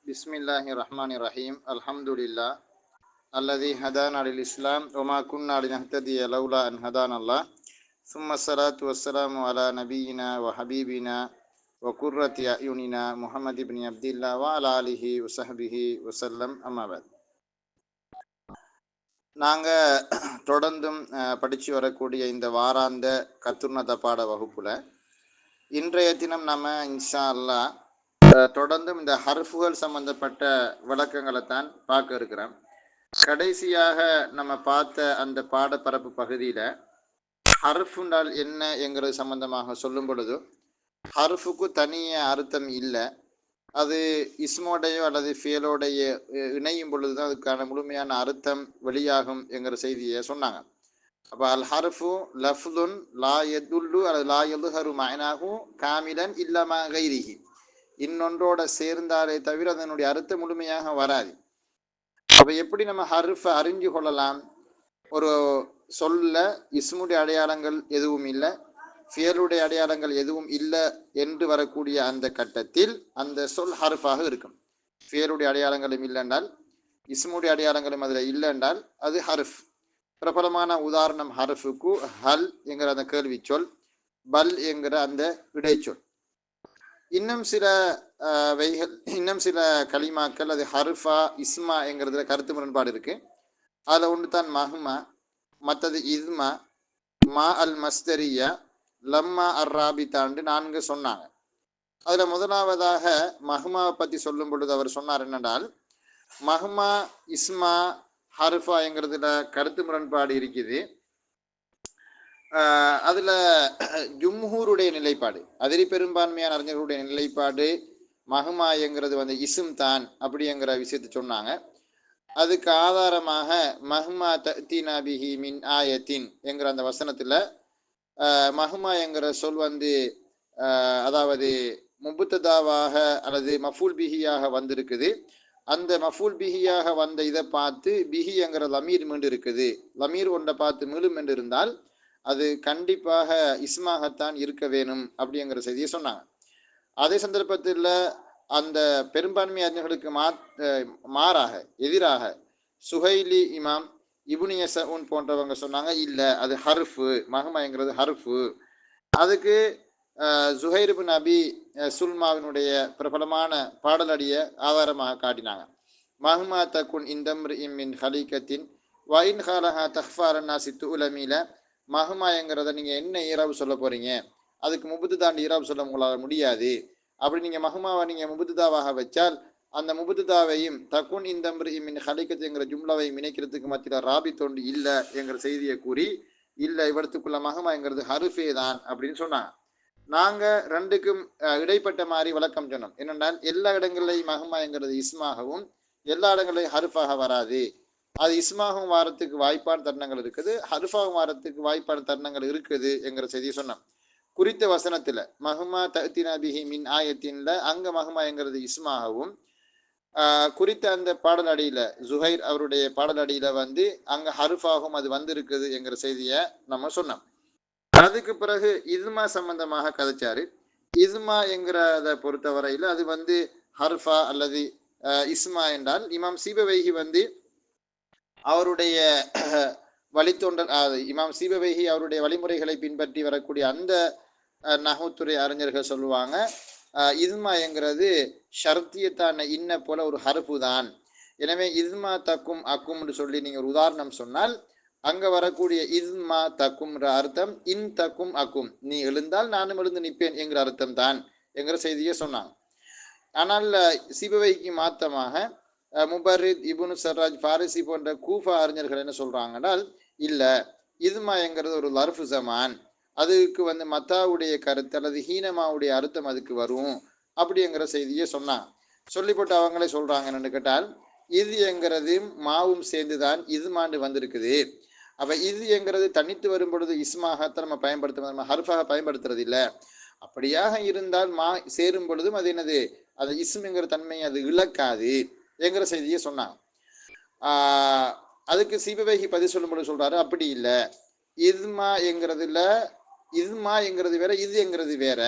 பிஸ்மில்லாஹிர்ரஹ்மானிர்ரஹீம். அல்ஹம்துலில்லாஹ் அல்லதி ஹதானா லில் இஸ்லாம் வமா குன்னா லினஹ்ததிய லௌலா அன் ஹதானல்லாஹ். சும்ம ஸலாத்து வஸ்ஸலாமு அலா நபியினா வ ஹபீபினா வ குர்ரத்தி அயுனினா முஹம்மது இப்னி அப்துல்லாஹ் வ அலா ஆலிஹி வஸஹ்பிஹி வஸல்லம். அம்மா பஅத். நாங்கள் தொடர்ந்தும் படித்து வரக்கூடிய இந்த வாராந்த கத்துர்நத பாட வகுப்புல இன்றைய தினம் நம்ம இன்ஷா அல்லாஹ் தொடர்ந்தும் இந்த ஹர்ஃபுகள் சம்பந்தப்பட்ட விளக்கங்களை தான் பார்க்க இருக்கிறோம். கடைசியாக நம்ம பார்த்த அந்த பாடப்பரப்பு பகுதியில் ஹர்ஃபுண்டால் என்ன என்கிறது சம்பந்தமாக சொல்லும் பொழுது ஹர்ஃபுக்கு தனிய அர்த்தம் இல்லை, அது இஸ்மோடையோ அல்லது ஃபியலோடைய இணையும் பொழுது தான் அதுக்கான முழுமையான அர்த்தம் வெளியாகும் என்கிற செய்தியை சொன்னாங்க. அப்போ அல் ஹர்ஃபு லஃப்துன் லா யதுல்லு அல்லது லா யதுஹரு மஅனாஹு காமிலன் இல்லமா கைரிஹி, இன்னொன்றோட சேர்ந்தாலே தவிர அதனுடைய அர்த்தம் முழுமையாக வராது. அப்போ எப்படி நம்ம ஹர்ஃபை அறிஞ்சு கொள்ளலாம்? ஒரு சொல்ல இஸ்முடைய அடையாளங்கள் எதுவும் இல்லை, ஃபியலுடைய அடையாளங்கள் எதுவும் இல்லை என்று வரக்கூடிய அந்த கட்டத்தில் அந்த சொல் ஹர்ஃபாக இருக்கும். ஃபியலுடைய அடையாளங்களும் இல்லை என்றால், இஸ்முடைய அடையாளங்களும் அதில் இல்லை என்றால் அது ஹர்ஃப். பிரபலமான உதாரணம் ஹர்ஃபுக்கு ஹல் என்கிற அந்த கேள்வி சொல், பல் என்கிற அந்த இடைச்சொல். இன்னும் சில கலிமாக்கள் அது ஹர்ஃபா இஸ்மா என்கிறதுல கருத்து முரண்பாடு இருக்கு. அதில் ஒன்று தான் மஹ்மா, மற்றது இஸ்மா, மா அல் மஸ்தரியா, லம்மா அர் ராபித்தாண்டு 4 சொன்னாங்க. அதில் முதலாவதாக மஹ்மாவை பற்றி சொல்லும் பொழுது அவர் சொன்னார் என்னென்றால், மஹ்மா இஸ்மா ஹர்ஃபா என்கிறதுல கருத்து முரண்பாடு இருக்குது. அதில் ஜும்ஹூருடைய நிலைப்பாடு, அதிரி பெரும்பான்மையான அறிஞர்களுடைய நிலைப்பாடு மஹ்மா என்கிறது இஸ்ம் தான் அப்படிங்கிற விஷயத்தை சொன்னாங்க. அதுக்கு ஆதாரமாக மஹ்மா தஅதீனா பிஹி மின் ஆயத்தின் என்கிற அந்த வசனத்தில் மஹ்மா என்கிற சொல் அதாவது முபுத்ததாவாக அல்லது மஃபூல் பிஹியாக வந்திருக்குது. அந்த மஃபூல் பிஹியாக வந்த இதை பார்த்து பிஹி என்கிற லமீர் மீண்டு இருக்குது, லமீர் ஒன்றை பார்த்து மீளும் என்று இருந்தால் அது கண்டிப்பாக இஸ்மாகத்தான் இருக்க வேணும் அப்படிங்கிற செய்தியை சொன்னாங்க. அதே சந்தர்ப்பத்தில் அந்த பெரும்பான்மை அறிஞர்களுக்கு மாறாக எதிராக சுஹைலி இமாம் இப்னு யஸூன் போன்றவங்க சொன்னாங்க, இல்லை அது ஹர்ஃபு, மஹ்மாங்கிறது ஹர்ஃபு. அதுக்கு ஜுஹைர் இப்னு அபி சுல்மாவினுடைய பிரபலமான பாடலடியை ஆதாரமாக காட்டினாங்க. மஹ்மா தகுன் இந்தம்ரி மின் ஹலீகத்தின் வைன் ஹாலஹா தஹ்ஃபாரன்னா சித்து உலமீல, மஹ்மாங்கிறத நீங்கள் என்ன ஈராவு சொல்ல போகிறீங்க, அதுக்கு முபுத்து தாண்டி ஈராவு சொல்ல உங்களால் முடியாது. அப்படி நீங்கள் மஹ்மாவை நீங்கள் முபுத்துதாவாக வச்சால் அந்த முபுத்துதாவையும் தகுன் இந்தம்ரி மின் ஹலீகத்துங்கிற ஜும்லாவையும் இணைக்கிறதுக்கு மத்தியில் ராபி தோண்டி இல்லை என்கிற செய்தியை கூறி, இல்லை இவரத்துக்குள்ள மஹ்மாங்கிறது ஹருஃபே தான் அப்படின்னு சொன்னாங்க. நாங்கள் ரெண்டுக்கும் இடைப்பட்ட மாதிரி விளக்கம் சொன்னோம். என்னென்றால் எல்லா இடங்கள்லையும் மஹ்மாங்கிறது இஸ்மாகவும் எல்லா இடங்களையும் ஹருஃபாக வராது. அது இஸ்மாகவும் வாரத்துக்கு வாய்ப்பான தருணங்கள் இருக்குது, ஹர்ஃபாகவும் வாரத்துக்கு வாய்ப்பான தருணங்கள் இருக்குது என்கிற செய்தியை சொன்னோம். குறித்த வசனத்தில் மஹ்மா தஅதீனா பிஹி மின் ஆயத்தின்ல அங்கே மஹ்மாங்கிறது இஸ்மாகவும், குறித்த அந்த பாடல் அடியில் ஜுஹைர் அவருடைய பாடல் அடியில் அங்கே ஹர்ஃபாகவும் அது வந்திருக்குது என்கிற செய்தியை நம்ம சொன்னோம். அதுக்கு பிறகு இஸ்மா சம்பந்தமாக கதைச்சாரு. இஸ்மா என்கிறத பொறுத்தவரையில் அது ஹர்ஃபா அல்லது இஸ்மா என்றால் இமாம் சீபவைஹி அவருடைய வழித்தோன்றல், இமாம் சீபவைஹி அவருடைய வழிமுறைகளை பின்பற்றி வரக்கூடிய அந்த நஹுத்துறை அறிஞர்கள் சொல்லுவாங்க, இஸ்மா என்கிறது ஷர்த்தியத்தான இன்ன போல ஒரு ஹர்ஃபு தான். எனவே இஸ்மா தக்கும் அக்கும்னு சொல்லி நீங்கள் ஒரு உதாரணம் சொன்னால் அங்கே வரக்கூடிய இஸ்மா தக்கும்ன்ற அர்த்தம் இன் தக்கும் அக்கும், நீ எழுந்தால் நானும் எழுந்து நிற்பேன் என்கிற அர்த்தம் தான் என்கிற செய்தியை சொன்னாங்க. ஆனால் சீபவைஹிக்கு மாத்தமாக முபர்ரித் இப்னு சர்ராஜ் ஃபாரிசி போன்ற கூஃபா அறிஞர்கள் என்ன சொல்றாங்கன்னால், இல்லை இஸ்மா என்கிறது ஒரு லர்ஃபு ஜமான், அதுக்கு மத்தாவுடைய கருத்து அல்லது ஹீனமாவுடைய அர்த்தம் அதுக்கு வரும் அப்படிங்கிற செய்தியை சொன்னாங்க. சொல்லிப்பட்டு அவங்களே சொல்றாங்க என்னன்னு கேட்டால், இது என்கிறது மாவும் சேர்ந்து தான் இஸ்மாண்டு வந்திருக்குது. அப்போ இது என்கிறது தனித்து வரும் பொழுது இஸ்மாகத்தான் நம்ம பயன்படுத்த, நம்ம ஹர்ஃபாக பயன்படுத்துறது இல்லை. அப்படியாக இருந்தால் மா சேரும் பொழுதும் அது என்னது, அது இஸ்முங்கிற தன்மையை அது இழக்காது என்கிற செய்தியை சொன்னாங்க. அதுக்கு சீபவைஹி பதில் சொல்லும்போது சொல்றாரு, அப்படி இல்லை, இஸ்மா என்கிறதுல இஸ்மா என்கிறது வேற, இது என்கிறது வேற.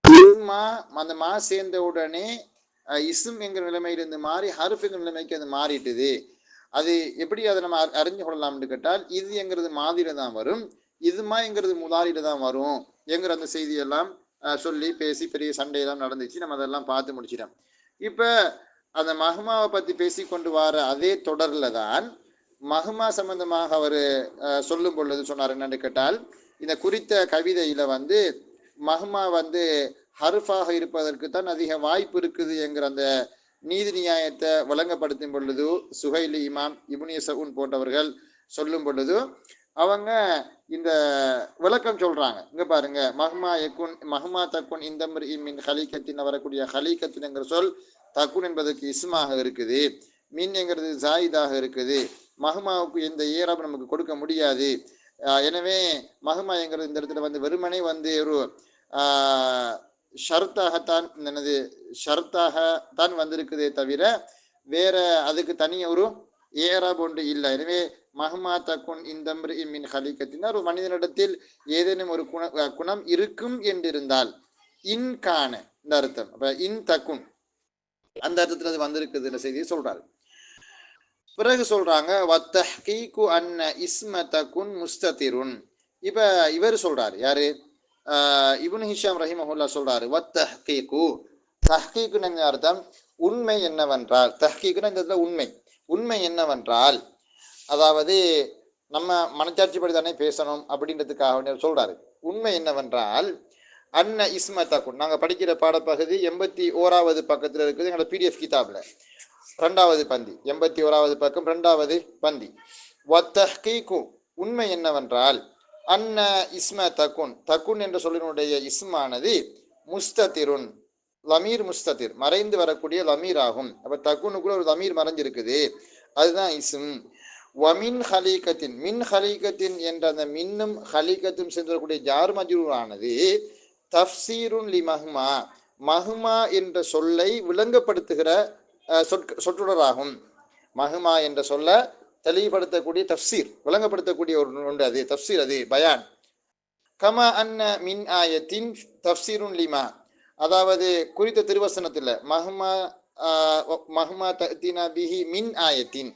இஸ்மா அந்த மா சேர்ந்த உடனே இஸ்ம் என்கிற நிலைமையிலிருந்து மாறி ஹர்ஃப் என்கிற நிலைமைக்கு அது மாறிட்டுது. அது எப்படி அதை நம்ம அறிஞ்சு கொள்ளலாம்னு கேட்டால், இது என்கிறது மாதிரில தான் வரும், இதுமா என்கிறது முதாரில தான் வரும் என்கிற அந்த செய்தியெல்லாம் சொல்லி பேசி பெரிய சண்டையெல்லாம் நடந்துச்சு. நம்ம அதெல்லாம் பார்த்து முடிச்சிட்டோம். இப்போ அந்த மஹ்மாவை பற்றி பேசி கொண்டு வர அதே தொடரில் தான் மஹ்மா சம்பந்தமாக அவர் சொல்லும் பொழுது சொன்னார் என்னன்னு கேட்டால், இந்த குறித்த கவிதையில் வந்து மஹ்மா வந்து ஹர்ஃபாக இருப்பதற்கு தான் அதிக வாய்ப்பு இருக்குது என்கிற அந்த நீதி நியாயத்தை வழங்கப்படுத்தும் பொழுது சுஹைலி இமாம் இப்னு யஸூன் போன்றவர்கள் சொல்லும் பொழுது அவங்க இந்த விளக்கம் சொல்றாங்க. இங்க பாருங்க, மஹ்மா தக்குன் இந்த மின் ஹலீக்கத்தின் வரக்கூடிய ஹலீக்கத்தின்ங்கிற சொல் தக்குன் என்பதற்கு இஸ்மாக இருக்குது, மின் என்கிறது ஜாயிதாக இருக்குது, மஹ்மாவுக்கு எந்த ஏராப் நமக்கு கொடுக்க முடியாது. எனவே மஹ்மா என்கிறது இந்த இடத்துல வந்து வெறுமனே வந்து ஒரு ஷர்த்தாகத்தான் என்னது ஷர்த்தாகத்தான் வந்திருக்குதே தவிர வேற அதுக்கு தனிய ஒரு ஏராப் ஒன்று இல்லை. எனவே மஹ்மா தக்குன் இந்த மின் ஹலீக்கத்தின் ஒரு மனிதனிடத்தில் ஏதேனும் ஒரு குணம் இருக்கும் என்றிருந்தால் இன்கான இந்த அர்த்தம். அப்ப இன் தக்குன் அந்த அர்த்தத்தில் அது வந்திருக்குதுன்ற செய்தியை சொல்றாரு. பிறகு சொல்றாங்க வத்தஹ்கீகு அன்ன இஸ்ம தக்குன் முஸ்ததிருன். இப்ப இவர் சொல்றாரு, யாரு, இப்னு ஹிஷாம் ரஹிமஹுல்லா சொல்றாரு, வத்தஹ்கீகு, தஹ்கீக்குன்னு அர்த்தம் உண்மை என்னவென்றால், தஹ்கீக்குன்னா இந்த இடத்துல உண்மை என்னவென்றால், அதாவது நம்ம மனச்சாட்சிப்படி தானே பேசணும் அப்படின்றதுக்காக சொல்றாரு. உண்மை என்னவென்றால் அன்ன இஸ்ம தக்குன், நாங்கள் படிக்கிற பாடப்பகுதி 81வது பக்கத்தில் இருக்குது எங்களோட PDF கிதாபில் 2வது பந்தி, 81வது பக்கம் 2வது பந்தி. வத்தஹ்கீகு உண்மை என்னவென்றால் அன்ன இஸ்ம தக்குன், தக்குன் என்ற சொல்லினுடைய இஸ்மானது முஸ்ததிருன், லமீர் முஸ்ததிர் மறைந்து வரக்கூடிய லமீர் ஆகும். அப்ப தக்குனுக்குள்ள ஒரு லமீர் மறைஞ்சிருக்குது, அதுதான் இஸ்ம். வமின் ஹலீகத்தின், மின் ஹலீகத்தின் என்ற அந்த மின்னும் ஹலீகத்தும் சென்றக்கூடிய ஜார் மஜ்ரூரானது தஃப்சீருன் லி மஹ்மா, மஹ்மா என்ற சொல்லை விளங்கப்படுத்துகிற சொற்றொடராகும். மஹ்மா என்ற சொல்ல தெளிவுபடுத்தக்கூடிய தஃப்சீர், விளங்கப்படுத்தக்கூடிய ஒரு ஒன்று, அது தஃப்சீர், அது பயான். கமா அன்ன மின் ஆயத்தின் தஃப்சீருன் லிமா, அதாவது குறித்த திருவசனத்தில் மஹ்மா தஅதீனா பிஹி மின் ஆயத்தின்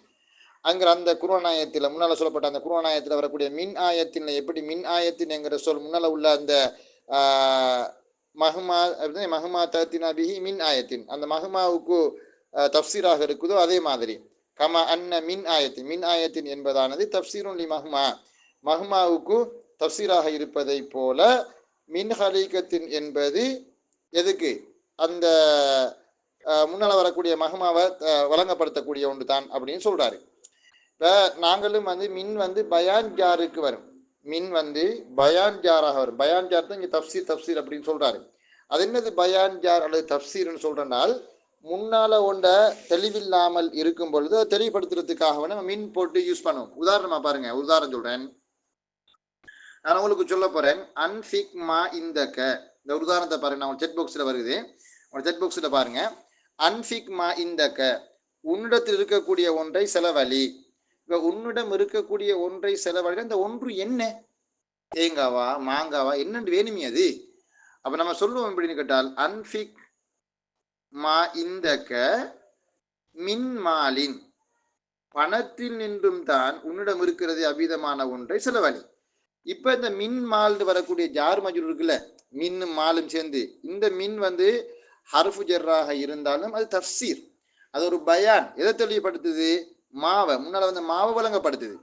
அங்கிற அந்த குர்ஆன் ஆயத்தில் முன்னால் சொல்லப்பட்ட அந்த குர்ஆன் ஆயத்தில் வரக்கூடிய மின் ஆயத்தின், எப்படி மின் ஆயத்தின் என்கிற சொல் முன்னால் உள்ள அந்த மஹ்மா தஅதீனா பிஹி மின் ஆயத்தின் அந்த மஹ்மாவுக்கு தஃப்சீராக இருக்குதோ அதே மாதிரி கமா அன்ன மின் ஆயத்தின் என்பதானது தஃப்சீருன் லி மஹ்மா, மஹ்மாவுக்கு தஃப்சீராக இருப்பதை போல மின் ஹலீகத்தின் என்பது எதுக்கு அந்த முன்னால் வரக்கூடிய மஹ்மாவை வழங்கப்படுத்தக்கூடிய ஒன்று தான் அப்படின்னு சொல்றாரு. இப்போ நாங்களும் வந்து மின் வந்து பயான் ஜாருக்கு வரும், மின் வந்து பயான் ஜாராக வரும். பயான் ஜார் தான் இங்கே தஃப்சீர் அப்படின்னு சொல்றாரு. அது என்னது பயான் ஜார் அல்லது தஃப்சீர்னு சொல்றனால், முன்னால ஒன்றை தெளிவில்லாமல் இருக்கும் பொழுது அதை தெளிவுபடுத்துறதுக்காக நம்ம மின் போட்டு யூஸ் பண்ணுவோம். உதாரணமா பாருங்க, உதாரணம் சொல்றேன், நான் உங்களுக்கு சொல்ல போறேன். அன்ஃபிக் மா இந்தக்க, இந்த உதாரணத்தை பாருங்க, நான் செட் பாக்ஸில் வருது, செட் பாக்ஸில் பாருங்க. அன்ஃபிக் மா இந்தக்க, உன்னிடத்தில் இருக்கக்கூடிய ஒன்றை செலவழி. இப்போ உன்னிடம் இருக்கக்கூடிய ஒன்றை செலவழி, அந்த ஒன்று என்ன, தேங்காவா மாங்காவா என்னென்று வேணுமே அது. அப்ப நம்ம சொல்லுவோம் எப்படின்னு கேட்டால், அன்ஃபிக் மா இந்தக்க மின் மாலின், பணத்தில் நின்றும் தான் உன்னிடம் இருக்கிறது அபீதமான ஒன்றை செலவழி. இப்ப இந்த மின் மால் வரக்கூடிய ஜார் மஜ்ரூர் இருக்குல்ல, மின்னும் மாலும் சேர்ந்து, இந்த மின் வந்து ஹர்ஃபு ஜர்ராக இருந்தாலும் அது தஃப்சீர், அது ஒரு பயான். எதை தெளிவுபடுத்துது, மாவை முன்னால வந்து மாவை வழங்கப்படுத்துது.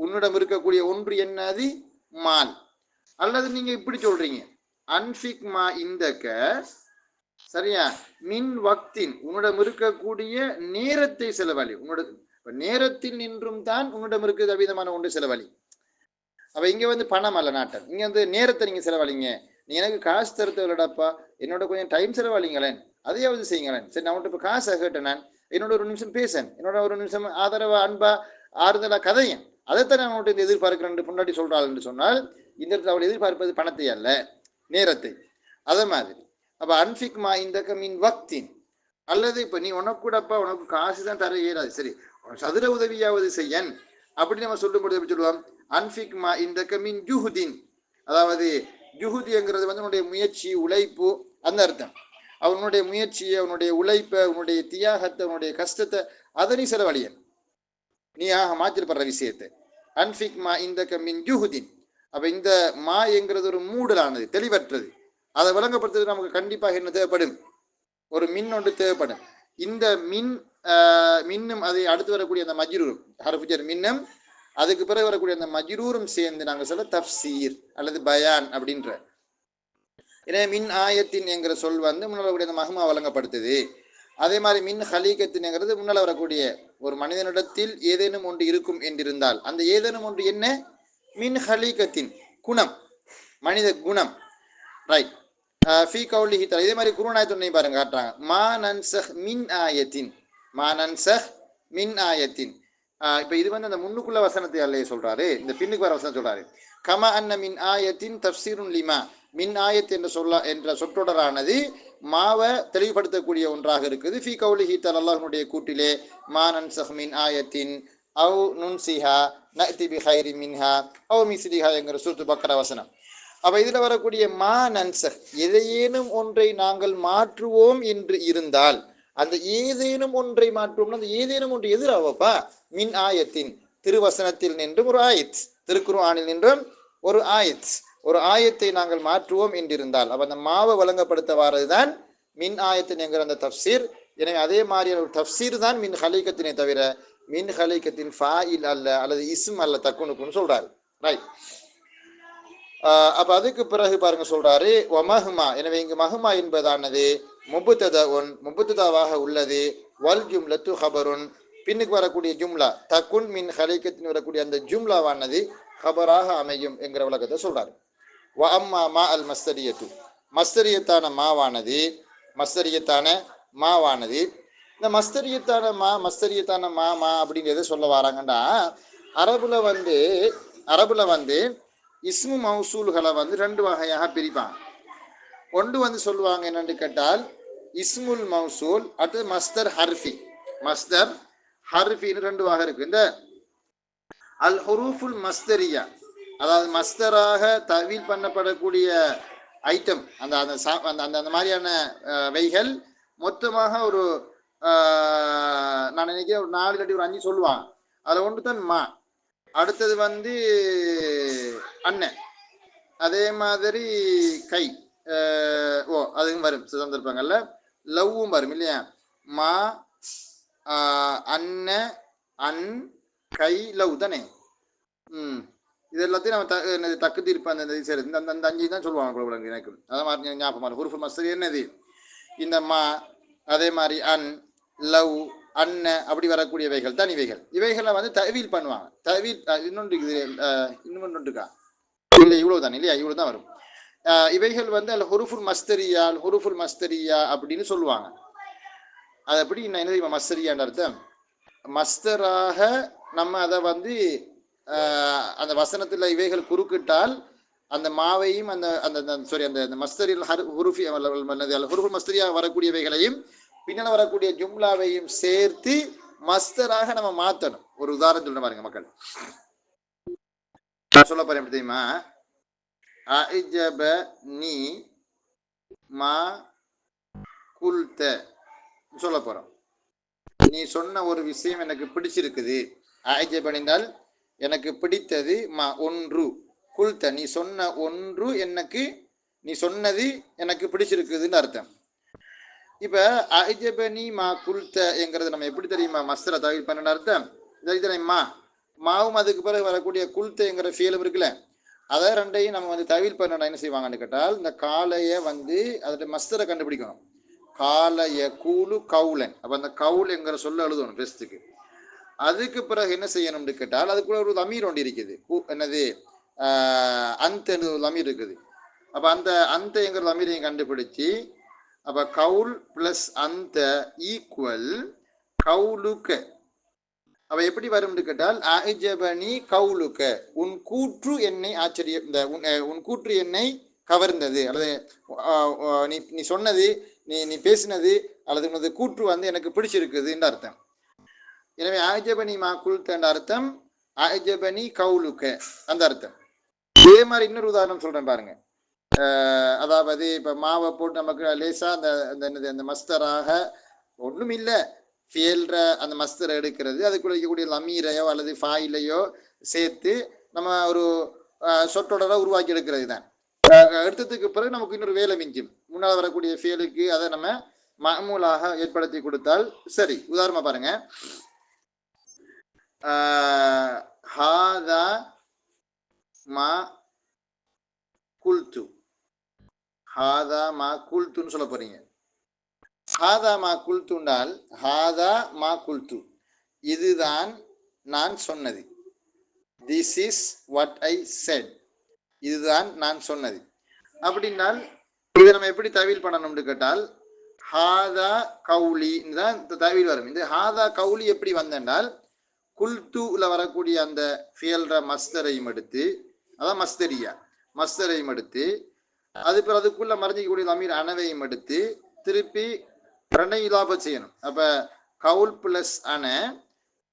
உன்னிடம் இருக்கக்கூடிய ஒன்று என்னது, மால். அல்லது நீங்க இப்படி சொல்றீங்க, அன்ஃபிக் மா இந்தக்க, சரியா, மின் வக்தின், உன்னிடம் இருக்கக்கூடிய நேரத்தை செலவழி. உன்னோட நேரத்தில் நின்றும் தான் உன்னிடம் இருக்கிறது அபீதமான ஒன்று செலவழி. அப்ப இங்க வந்து பணம் அல்ல நாட்டம், இங்க வந்து நேரத்தை நீங்க செலவழிங்க. நீ எனக்கு காசு தருத்தவில்லடாப்பா, என்னோட கொஞ்சம் டைம் செலவழிங்களேன், அதையாவது செய்யுங்களேன். சரி, நான் உன்ட்டு இப்போ காசை கேட்டேன், நான் என்னோட ஒரு நிமிஷம் பேசேன், என்னோட ஒரு நிமிஷம் ஆதரவா அன்பா ஆறுதலா கதையன், அதைத்தான் நான் உன்ட்டு எதிர்பார்க்கிறேன் பொண்டாட்டி சொல்றாள் என்று சொன்னால், இந்த இடத்துல அவள் எதிர்பார்ப்பது பணத்தை அல்ல, நேரத்தை. அதே மாதிரி அப்ப அன்ஃபிக் மா இந்தக்க மின் வக்தின், அல்லது இப்ப நீ உனக்கு கூடப்பா உனக்கு காசு தான் தர இயலாது, சரி சதுர உதவியாவது செய்யன் அப்படி நம்ம சொல்லும் பொழுது எப்படி சொல்லுவோம், அன்ஃபிக் மா இந்தக்க மின் ஜுஹுதின், அதாவது ஜுஹுதிங்கிறது வந்து உன்னுடைய முயற்சி உழைப்பு அந்த அர்த்தம். அவனுடைய முயற்சியை, அவனுடைய உழைப்பை, அவனுடைய தியாகத்தை, அவனுடைய கஷ்டத்தை அதை நீ செலவழிய, நீயாக மாற்றிருப்படுற விஷயத்தை. அன்பிக் மா இந்த மின் ஜுஹுதின். அப்ப இந்த மா என்கிறது ஒரு மூடலானது, தெளிவற்றது. அதை விளங்கப்படுத்துறது நமக்கு கண்டிப்பாக என்ன தேவைப்படும்? ஒரு மின் ஒன்று தேவைப்படும். இந்த மின்னும் அதை அடுத்து வரக்கூடிய அந்த மஜ்ரூரும், ஹர்ஃபுஜர் மின்னும் அதுக்கு பிறகு வரக்கூடிய அந்த மஜ்ரூரும் சேர்ந்து நாங்கள் சொல்ல தஃப்சீர் அல்லது பயான் அப்படின்ற. எனவே மின் ஆயத்தின் என்கிற சொல் வந்து முன்னால் வரக்கூடிய அந்த மஹ்மா வழங்கப்படுத்துது. அதே மாதிரி மின் ஹலீகத்தின்ங்கிறது முன்னால் வரக்கூடிய ஒரு மனிதனிடத்தில் ஏதேனும் ஒன்று இருக்கும் என்றிருந்தால் அந்த ஏதேனும் ஒன்று என்ன? மின் ஹலீகத்தின் குணம், மனித குணம். ரைட். ஃபீ கௌலிஹி தஆலா. இதே மாதிரி குர்ஆன் ஆயத்தை பாருங்க காட்டுறாங்க. மா நன்சஹ் மின் ஆயத்தின், மா நன்சஹ் மின் ஆயத்தின். இப்போ இது வந்து அந்த முன்னுக்குள்ள வசனத்தை அல்லையே சொல்றாரு, இந்த பின்னுக்கு வர வசனம் சொல்றாரு. கமா அன்ன மின் ஆயத்தின் தஃப்சீருன் லிமா. மின் ஆயத் என்ற சொற்றொடரானது மாவை தெளிவுபடுத்தக்கூடிய ஒன்றாக இருக்குது. ஃபீ கௌலிஹி தஆலா, அல்லாஹ்வுடைய கூட்டிலே, மா நன்சஹ் மின் ஆயத்தின் அவ் நுன்சிஹா நஅதி பி கைரி மின்ஹா அவ் மிஸ்லிஹா என்கிற சூரத்து பக்கரா வசனம். அப்ப இதுல வரக்கூடிய மா நன்சஹ், எதையேனும் ஒன்றை நாங்கள் மாற்றுவோம் என்று இருந்தால், அந்த ஏதேனும் ஒன்றை மாற்றுவோம், அந்த ஏதேனும் ஒன்று எதிராவப்பா மின் ஆயத்தின், திருவசனத்தில் நின்றும் ஒரு ஆயத், திருக்குர்ஆனில் நின்றும் ஒரு ஆயத், ஒரு ஆயத்தை நாங்கள் மாற்றுவோம் என்றிருந்தால், அப்ப அந்த மாவை வழங்கப்படுத்த வாரதுதான் மின் ஆயத்தின் என்கிற அந்த தஃப்சீர். எனவே அதே மாதிரியான ஒரு தஃப்சீர் தான் மின் ஹலீகத்தினை தவிர மின் ஹலீகத்தின் ஃபாயில் அல்ல, அல்லது இஸ்ம் அல்ல, தக்குனுக்குன்னு சொல்றாரு. ரைட். அப்ப அதுக்கு பிறகு பாருங்க சொல்றாரு வமஹ்மா. எனவே இங்கு மஹ்மா என்பதானது முபுத்ததாவாக உள்ளது. வல் ஜும்லத்து ஹபருன், பின்னுக்கு வரக்கூடிய ஜும்லா தக்குன் மின் ஹலீகத்தின் வரக்கூடிய அந்த ஜும்லாவானது ஹபராக அமையும் என்கிற விளக்கத்தை சொல்றாரு. வ அம்மா மா அல் மஸ்தரியத்து, மஸ்தரியத்தான மாவானது, மஸ்தரியத்தான மாவானது, இந்த மஸ்தரியத்தான மா அப்படிங்கிறத சொல்ல வராங்கண்டா, அரபுல வந்து இஸ்மு மௌசூல்களை வந்து ரெண்டு வகையாக பிரிப்பாங்க. ஒன்று வந்து சொல்லுவாங்க என்னன்னு கேட்டால் இஸ்முல் மௌசூல், அடுத்து மஸ்தர் ஹர்ஃபி. மஸ்தர் ஹர்ஃபின்னு ரெண்டு வகை இருக்கு. இந்த அல் ஹுரூஃபுல் மஸ்தரியா, அதாவது மஸ்தராக தவீல் பண்ணப்படக்கூடிய ஐட்டம், அந்த அந்த அந்த மாதிரியான வைகள் மொத்தமாக ஒரு நான் நினைக்கிறேன் ஒரு 4 இல்லாட்டி ஒரு 5 சொல்லுவாங்க. அதில் ஒன்று தான் மா, அடுத்தது வந்து அண்ணன், அதே மாதிரி கை, அதுவும் வரும் சில சந்தர்ப்பங்கள்ல, லவ்வும் வரும் இல்லையா, மா அண்ண அன் கை லவ் தானே. இது எல்லாத்தையும் நம்ம தக்கு தீர்ப்பு அந்த சரி இந்த அந்த 5 தான் சொல்லுவாங்க எனக்கு. அதை மாதிரி ஞாபகம் ஹுருஃபுல் மஸ்தர் என்னது, இந்த மா, அதே மாதிரி அன், லவ், அன்ன அப்படி வரக்கூடியவைகள் தான் இவைகள். இவைகளை வந்து தவீல் பண்ணுவாங்க. தவீல் இன்னொன்று இருக்கா இல்லை, இவ்வளவு தான் இல்லையா, இவ்வளவு தான் வரும். இவைகள் வந்து அல் ஹுருஃபுல் மஸ்தரியா அப்படின்னு சொல்லுவாங்க. அது எப்படி என்ன தெரியுமா மஸ்தரியான்ற அர்த்தம்? மஸ்தராக நம்ம அதை வந்து அந்த வசனத்துல இவைகள் குறுக்கிட்டால் அந்த மாவையும் அந்த அந்த சாரி அந்த மஸ்தரில் ஹுருஃபி ஹுருஃபுல் மஸ்தரியா வரக்கூடியவைகளையும் பின்னால் வரக்கூடிய ஜும்லாவையும் சேர்த்து மஸ்தராக நம்ம மாற்றணும். ஒரு உதாரணம் சொல்ல பாருங்க மக்கள், சொல்ல போறேன் எப்படி தெரியுமா, அஅஜபனி மா குல்த சொல்ல போறோம். நீ சொன்ன ஒரு விஷயம் எனக்கு பிடிச்சிருக்குது. அஅஜபனினால் எனக்கு பிடித்தது, மா ஒன்று, குல்த நீ சொன்ன ஒன்று எனக்கு, நீ சொன்னது எனக்கு பிடிச்சிருக்குதுன்னு அர்த்தம். இப்ப அஅஜபனி மா குல்த என்கிறது நம்ம எப்படி தெரியுமா மஸ்தர தவீல் பண்ண அர்த்தம் தெரியுமா, மாவும் அதுக்கு பிறகு வரக்கூடிய குல்தங்கிற ஃபீலும் இருக்குல்ல, அதை ரெண்டையும் நம்ம வந்து தவீல் பண்ண என்ன செய்வாங்கன்னு கேட்டால், இந்த காலையை வந்து அதோட மஸ்தரை கண்டுபிடிக்கணும். காலைய கூலு கவுலன், அப்ப அந்த கவுல் என்கிற சொல்ல எழுதணும் பெஸ்ட்டுக்கு. அதுக்கு பிறகு என்ன செய்யணும்னு கேட்டால் அதுக்குள்ள ஒரு லமீர் ஒன்று இருக்குது, என்னது அந்த லமீர் இருக்குது. அப்ப அந்த என்கிற லமீரையும் கண்டுபிடிச்சு, அப்ப கவுல் பிளஸ் அந்த ஈக்குவல் கவுலுக்க. அவ எப்படி வரும்னு கேட்டால் அஅஜபனி கவுலுக்க, உன் கூற்று என்னை ஆச்சரியம், இந்த உன் கூற்று என்னை கவர்ந்தது, அல்லது நீ சொன்னது, நீ பேசினது, அல்லது உனது கூற்று வந்து எனக்கு பிடிச்சிருக்குதுன்னு அர்த்தம். எனவே அஅஜபனி மா குல்த அர்த்தம், அஅஜபனி கவுலுக்க அந்த அர்த்தம். இதே மாதிரி இன்னொரு உதாரணம் சொல்றேன் பாருங்க. அதாவது இப்போ மாவை போட்டு நமக்கு லேசாக அந்த மஸ்தராக ஒன்றும் இல்லை ஃபியல்ற அந்த மஸ்தரை எடுக்கிறது அதுக்குள்ள இருக்கக்கூடிய லமீரையோ அல்லது ஃபாயிலையோ சேர்த்து நம்ம ஒரு சொற்றொடரை உருவாக்கி எடுக்கிறது தான். எடுத்ததுக்கு பிறகு நமக்கு இன்னொரு வேலை மிஞ்சும். முன்னால் வரக்கூடிய ஃபியலுக்கு அதை நம்ம மாமூலாக ஏற்படுத்தி கொடுத்தால் சரி. உதாரணமாக பாருங்க, ஹாதா மா குல்து, ஹாதா மா குல்துன்னு சொல்ல போறீங்க. ஹாதா மா குல்துண்டால் ஹாதா மா குல்து, இதுதான் நான் சொன்னது. This is what I set, இதுதான் நான் சொன்னது. அப்படின்னால் இதை நம்ம எப்படி தவியல் பண்ணணும்னு கேட்டால் ஹாதா கவுலி தான் தவியல் வரும். இந்த ஹாதா கவுலி எப்படி வந்தால் குல்துல வரக்கூடிய அந்த ஃபியல்ற மஸ்தரையும் எடுத்து, அதான் மஸ்தரியா, மஸ்தரையும் எடுத்து அது பிறகு அதுக்குள்ள மறைஞ்சிக்கக்கூடிய லமீர் அனவையும் எடுத்து திருப்பி ரெண்டை இலாப செய்யணும். அப்ப கவுல் பிளஸ் அன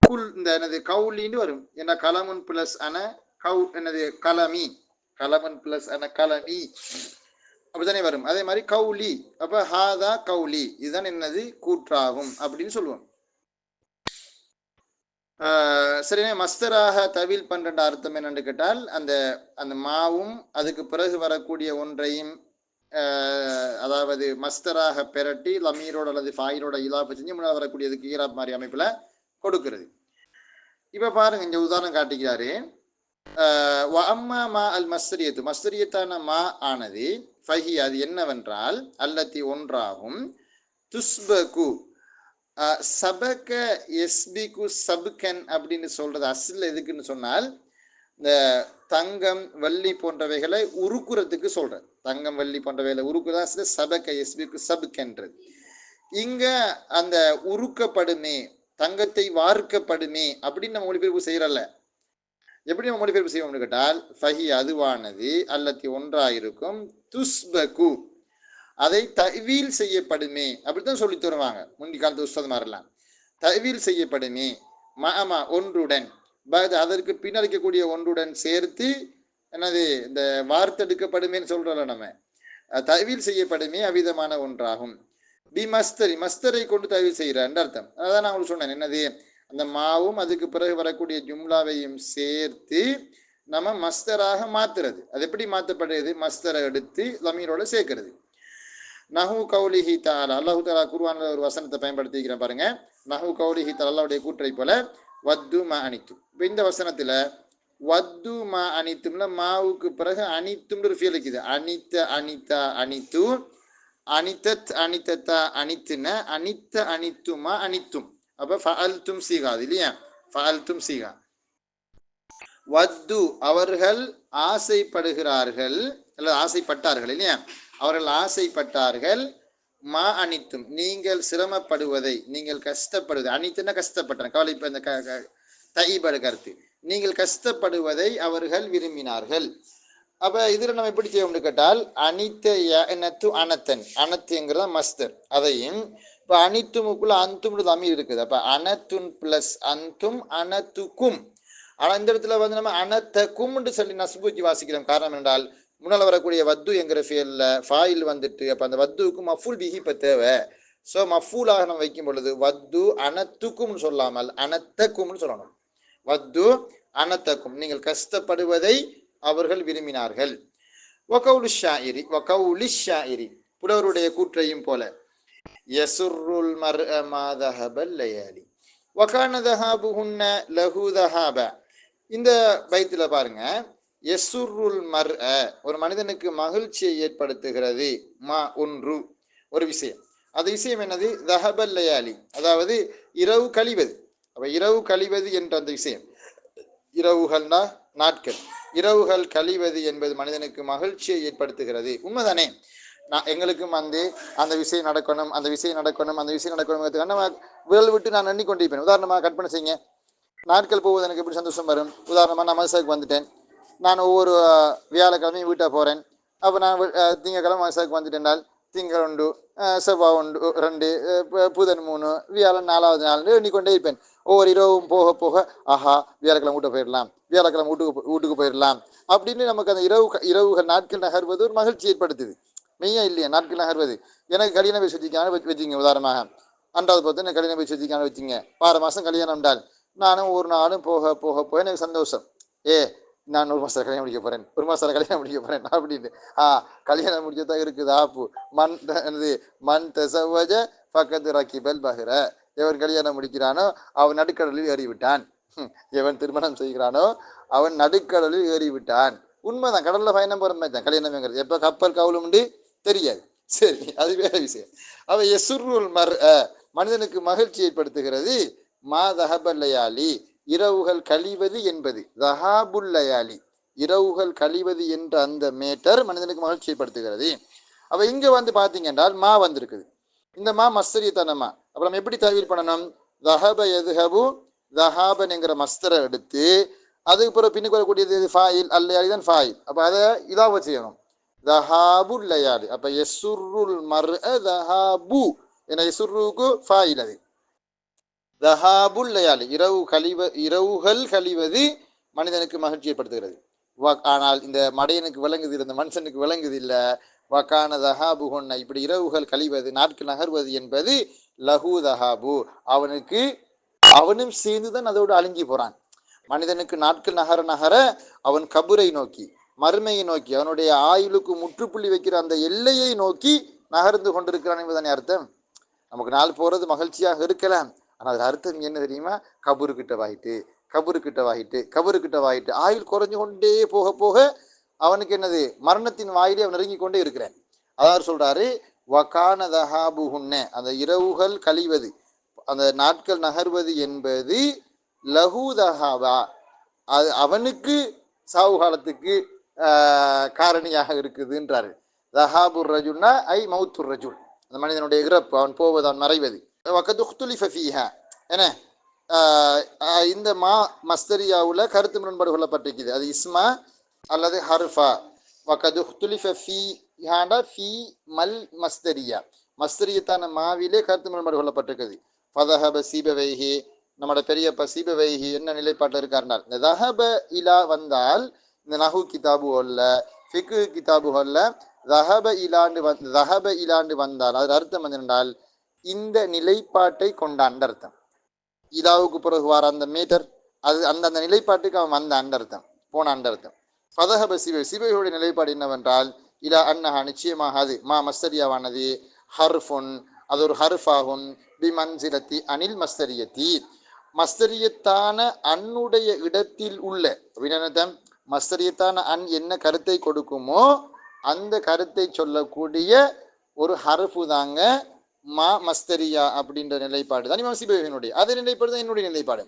குல், இந்த என்னது கவுலின்னு வரும். என்ன கலமுன் பிளஸ் அன கவு என்னது கலமி, கலமன் பிளஸ் அன கலமி அப்படித்தானே வரும். அதே மாதிரி கவுலி, அப்ப ஹாதா கவுலி, இதுதான் என்னது கூற்றாகும் அப்படின்னு சொல்லுவோம். சரிண்ணே. மஸ்தராக தவில் பண்ற அர்த்தம் என்னன்னு கேட்டால் அந்த அந்த மாவும் அதுக்கு பிறகு வரக்கூடிய ஒன்றையும் அதாவது மஸ்தராக பெரட்டி லமீரோட அல்லது ஃபாயிலோட இலாப செஞ்சு முன்னாடி வரக்கூடியதுக்கு ஈராப் மாதிரி அமைப்புல கொடுக்கிறது. இப்ப பாருங்க, இந்த உதாரணம் காட்டிக்கிறாரு. அம்மா மா அல் மஸ்தரியத்து, மஸ்தரியத்தான மா ஆனது ஃபஹி, அது என்னவென்றால் அல்லத்தி ஒன்றாகும், துஸ்பகு சபக எஸ்பிகு சபுக்கன் அப்படின்னு சொல்றது அசில் எதுக்குன்னு சொன்னால் இந்த தங்கம் வள்ளி போன்றவைகளை உருக்குறதுக்கு சொல்றது. தங்கம் வள்ளி போன்றவைகளை உருக்குறதா சபக எஸ்பிகு சபுக்கன்றது. இங்க அந்த உருக்கப்படுமே, தங்கத்தை வார்க்கப்படுமே அப்படின்னு நம்ம மொழிபெயர்ப்பு செய்யறல்ல. எப்படி நம்ம மொழிபெயர்ப்பு செய்வோம்னு கேட்டால் ஃபஹி அதுவானது அல்லத்தி ஒன்றாயிருக்கும், துஸ்பகு அதை தவீல் செய்யப்படுமே அப்படித்தான் சொல்லி தருவாங்க முந்தி காலத்து உஸ்தாதுமாரெல்லாம். தவீல் செய்யப்படுமே மாமா ஒன்றுடன், அதற்கு பின்னடிக்கக்கூடிய ஒன்றுடன் சேர்த்து என்னது இந்த வார்த்தெடுக்கப்படுமேன்னு சொல்றோம்ல நம்ம. தவீல் செய்யப்படுமே அவ்விதமான ஒன்றாகும். பி மஸ்தரி, மஸ்தரை கொண்டு தவீல் செய்யறான்னு அர்த்தம். அதான் நான் உங்களுக்கு சொன்னேன், என்னது அந்த மாவும் அதுக்கு பிறகு வரக்கூடிய ஜும்லாவையும் சேர்த்து நம்ம மஸ்தராக மாத்துறது. அது எப்படி மாற்றப்படுறது? மஸ்தரை எடுத்து லமீரோட சேர்க்கிறது. நஹு கௌலிஹி தஆலா, அல்லாஹு தஆலா குர்ஆன்ல ஒரு வசனத்தை பயன்படுத்திக்கிறேன் பாருங்க. நஹு கௌலிஹி தஆலா, அல்லாஹ்வுடைய கூற்றை போல, வத்து மா அனித்தும். இப்போ இந்த வசனத்துல வத்து மா அனித்தும்ல மாவுக்கு பிறகு அனித்தும் ஒரு ஃபீல் இருக்குது. அனித்த அனிதா அனித்து, அனித்தத் அனித்தத்தா அனித்துன, அனித்த அனித்துமா அனித்தும். அப்ப ஃபஅல்தும் சீகா இல்லையா, ஃபஅல்தும் சீகா. வத்து அவர்கள் ஆசைப்படுகிறார்கள் அல்லது ஆசைப்பட்டார்கள் இல்லையா, அவர்கள் ஆசைப்பட்டார்கள். மா அனித்தும் நீங்கள் சிரமப்படுவதை, நீங்கள் கஷ்டப்படுவதை, அனித்துன்னா கஷ்டப்பட்டன கவலை, இப்ப இந்த தைபடு கருத்து, நீங்கள் கஷ்டப்படுவதை அவர்கள் விரும்பினார்கள். அப்ப இதுல நம்ம எப்படி செய்வோம்னு கேட்டால் அனித்த அனத்தன், அனத்துங்கிறத மஸ்தர், அதையும் இப்ப அனித்துமுக்குள்ள அந்தும் தமிழ் இருக்குது. அப்ப அனத்துன் பிளஸ் அந்தும் அனத்துக்கும். ஆனா இந்த இடத்துல வந்து நம்ம அனத்தக்கும்னு சொல்லி நஸ்பூச்சி வாசிக்கிறோம். காரணம் என்றால் முன்னால் வரக்கூடிய வத்து என்கிற ஃபியல்ல ஃபாயில் வந்துட்டு, அப்ப அந்த வத்துவுக்கு மஃபூல் பிஹி இப்ப தேவை. ஸோ மஃபூலாக நம்ம வைக்கும் பொழுது வத்து அனத்துக்கும்னு சொல்லாமல் அனத்தக்கும்னு சொல்லணும். வத்து அனத்தக்கும், நீங்கள் கஷ்டப்படுவதை அவர்கள் விரும்பினார்கள். வகவுலு ஷாயிரி, வகவுலி ஷாயிரி, புலவருடைய கூற்றையும் போல, யசுருல் மர்அ மா தஹபல் லயாலி வகான தஹாபுஹுன்ன லஹு தஹாப. இந்த பைத்துல பாருங்க, யசுருல் மர்அ ஒரு மனிதனுக்கு மகிழ்ச்சியை ஏற்படுத்துகிறது, மா ஒன்று ஒரு விஷயம். அது விஷயம் என்னது? தஹபல் லயாலி, அதாவது இரவு கழிவது. அப்ப இரவு கழிவது என்ற அந்த விஷயம், இரவுகள்னா நாட்கள், இரவுகள் கழிவது என்பது மனிதனுக்கு மகிழ்ச்சியை ஏற்படுத்துகிறது. உண்மைதானே? நான் எங்களுக்கும் வந்து அந்த விஷயம் நடக்கணும், அந்த விஷயம் நடக்கணும், அந்த விஷயம் நடக்கணும், நம்ம விரல் விட்டு நான் எண்ணிக்கொண்டிருப்பேன். உதாரணமாக கற்பனை செய்யுங்க, நாட்கள் போவது எனக்கு எப்படி சந்தோஷம் வரும். உதாரணமாக நான் மதுசாவுக்கு வந்துட்டேன், நான் ஒவ்வொரு வியாழக்கிழமையும் வீட்டை போகிறேன். அப்போ நான் திங்கக்கிழமை மதுசாவுக்கு வந்துட்டேன்னால் திங்கள் உண்டு, செவ்வாய் உண்டு 2, புதன் 3, வியாழன் 4வது நாள் எண்ணிக்கொண்டே இருப்பேன். ஒவ்வொரு இரவும் போக போக ஆஹா வியாழக்கிழமை வீட்டை போயிடலாம், வியாழக்கிழமை வீட்டுக்கு போயிடலாம் அப்படின்னு நமக்கு அந்த இரவுகள் நாட்கள் நகர்வது ஒரு மகிழ்ச்சி ஏற்படுத்துது. மெய்யா இல்லையா? நாட்கள் நகர்வது. எனக்கு கல்யாணம் போய் சுற்றிக்கான வச்சுங்க. உதாரணமாக அன்றாவது பார்த்து எனக்கு கல்யாணம் போய் சுற்றிக்கான வச்சுங்க. 6 மாதம் கல்யாணம் என்றால் நானும் ஒரு நாளும் போக போக போக எனக்கு சந்தோஷம். நான் 1 மாதம் கல்யாணம் முடிக்க போகிறேன், 1 மாதம் கல்யாணம் முடிக்க போகிறேன் அப்படின்னு. கல்யாணம் முடிச்சதான் இருக்குது ஆப்பு. மண் தசவஜ பக்கத்து ரக்கிபல் பகிர. எவன் கல்யாணம் முடிக்கிறானோ அவன் நடுக்கடலில் ஏறிவிட்டான். எவன் திருமணம் செய்கிறானோ அவன் நடுக்கடலில் ஏறிவிட்டான். உண்மைதான். கடல்ல பயணம் போகிற மாதிரி தான் கல்யாணம்ங்கிறது. எப்போ கப்பல் கவுலும் உண்டு தெரியாது. சரி, அது வேற விஷயம். அவ எசுருள் மனிதனுக்கு மகிழ்ச்சி ஏற்படுத்துகிறது. மா தஹபல்லையாலி இரவுகள் கழிவது என்பது, தஹாபுல்லையாலி இரவுகள் கழிவது என்ற அந்த மேட்டர் மனிதனுக்கு மகிழ்ச்சி ஏற்படுத்துகிறது. அவ இங்க வந்து பாத்தீங்க என்றால் மா வந்திருக்குது. இந்த மா மஸ்தரியத்தனமா. அப்புறம் எப்படி தவிர் பண்ணணும்? தஹப எதுஹபு தஹாபன் என்கிற மஸ்தரை எடுத்து அதுக்கு பிறகு பின்னுக்கு வரக்கூடியது ஃபாயில் அல்லையாலி தான் ஃபாயில். அப்ப அதை இதாவ செய்யணும். தஹாபுல் லயாலி. அப்ப யசுருல் மர்அ தஹாபு என யசுருக்கு ஃபாயில். அது தஹாபுல் லயாலி இரவுகள் கழிவது மனிதனுக்கு மகிழ்ச்சி ஏற்படுத்துகிறது. ஆனால் இந்த மடையனுக்கு விளங்குது, இந்த மனுஷனுக்கு விளங்குது இல்ல. வக்கான தஹாபு கொன்ன இப்படி இரவுகள் கழிவது நாட்கள் நகர்வது என்பது லஹு தஹாபு அவனும் சேர்ந்துதான் அதோடு அழிஞ்சி போறான். மனிதனுக்கு நாட்கள் நகர நகர அவன் கபுரை நோக்கி மறுமையை நோக்கி அவனுடைய ஆயுளுக்கு முற்றுப்புள்ளி வைக்கிற அந்த எல்லையை நோக்கி நகர்ந்து கொண்டிருக்கிறான் என்பதானே அர்த்தம். நமக்கு நாள் போறது மகிழ்ச்சியாக இருக்கலாம். ஆனால் அது அர்த்தம் என்ன தெரியுமா? கபுரு கிட்ட வாயிட்டு ஆயுள் குறைஞ்சு கொண்டே போக போக அவனுக்கு என்னது? மரணத்தின் வாயிலே அவன் நெருங்கி கொண்டே இருக்கிறான். அதாவது சொல்றாரு வகான தஹாபுஹுன்ன அந்த இரவுகள் கழிவது அந்த நாட்கள் நகர்வது என்பது லஹு தஹாபா அது அவனுக்கு சாவு காலத்துக்கு காரணியாக இருக்குதுன்றாரு. தஹாபுர் ரஜுல்னா ஐ மௌத்துர் ரஜுல் அந்த மனிதனுடைய இறப்பு, அவன் போவது, அவன் மறைவது. என்ன இந்த மா மஸ்தரியாவுல கருத்து முரண்பாடு கொள்ளப்பட்டிருக்குது. அது இஸ்மா அல்லது ஹர்ஃபா. மல் மஸ்தரியா மஸ்தரியத்தான மாவிலே கருத்து முரண்பாடு கொள்ளப்பட்டிருக்குது. ஃபதஹப சீபவைஹி நம்மளோட பெரியப்பா சீபவைஹி என்ன நிலைப்பாட்டில் இருக்காருனால் இந்த தஹப இலா வந்தால் இந்த நஹு கிதாபு அல்ல ஃபிக்கு கிதாபு அல்ல தஹப இலாண்டு வந்தால் அது அர்த்தம் என்னென்றால் இந்த நிலைப்பாட்டை கொண்டான் அர்த்தம். இலாவுக்கு பிறகு வர அந்த மீட்டர் அது அந்த நிலைப்பாட்டுக்கு அவன் வந்த அர்த்தம், போன அர்த்தம். ஃபதஹப சிபையுடைய நிலைப்பாடு என்னவென்றால் இலா அன்னஹா நிச்சயமாக அது மா மஸ்தரியாவானது ஹர்ஃபுன் அது ஒரு ஹர்ஃபாகுன் பிமன்சிலத்தி அனில் மஸ்தரியத்தி மஸ்தரியத்தான அன்னுடைய இடத்தில் உள்ள வினதம். மஸ்தரியத்தான அன் என்ன கருத்தை கொடுக்குமோ அந்த கருத்தை சொல்லக்கூடிய ஒரு ஹர்ஃபு தாங்க மா மஸ்தரியா அப்படின்ற நிலைப்பாடு தான் இமாம் சிபையினுடைய. அதே நிலைப்பாடு தான் என்னுடைய நிலைப்பாடு.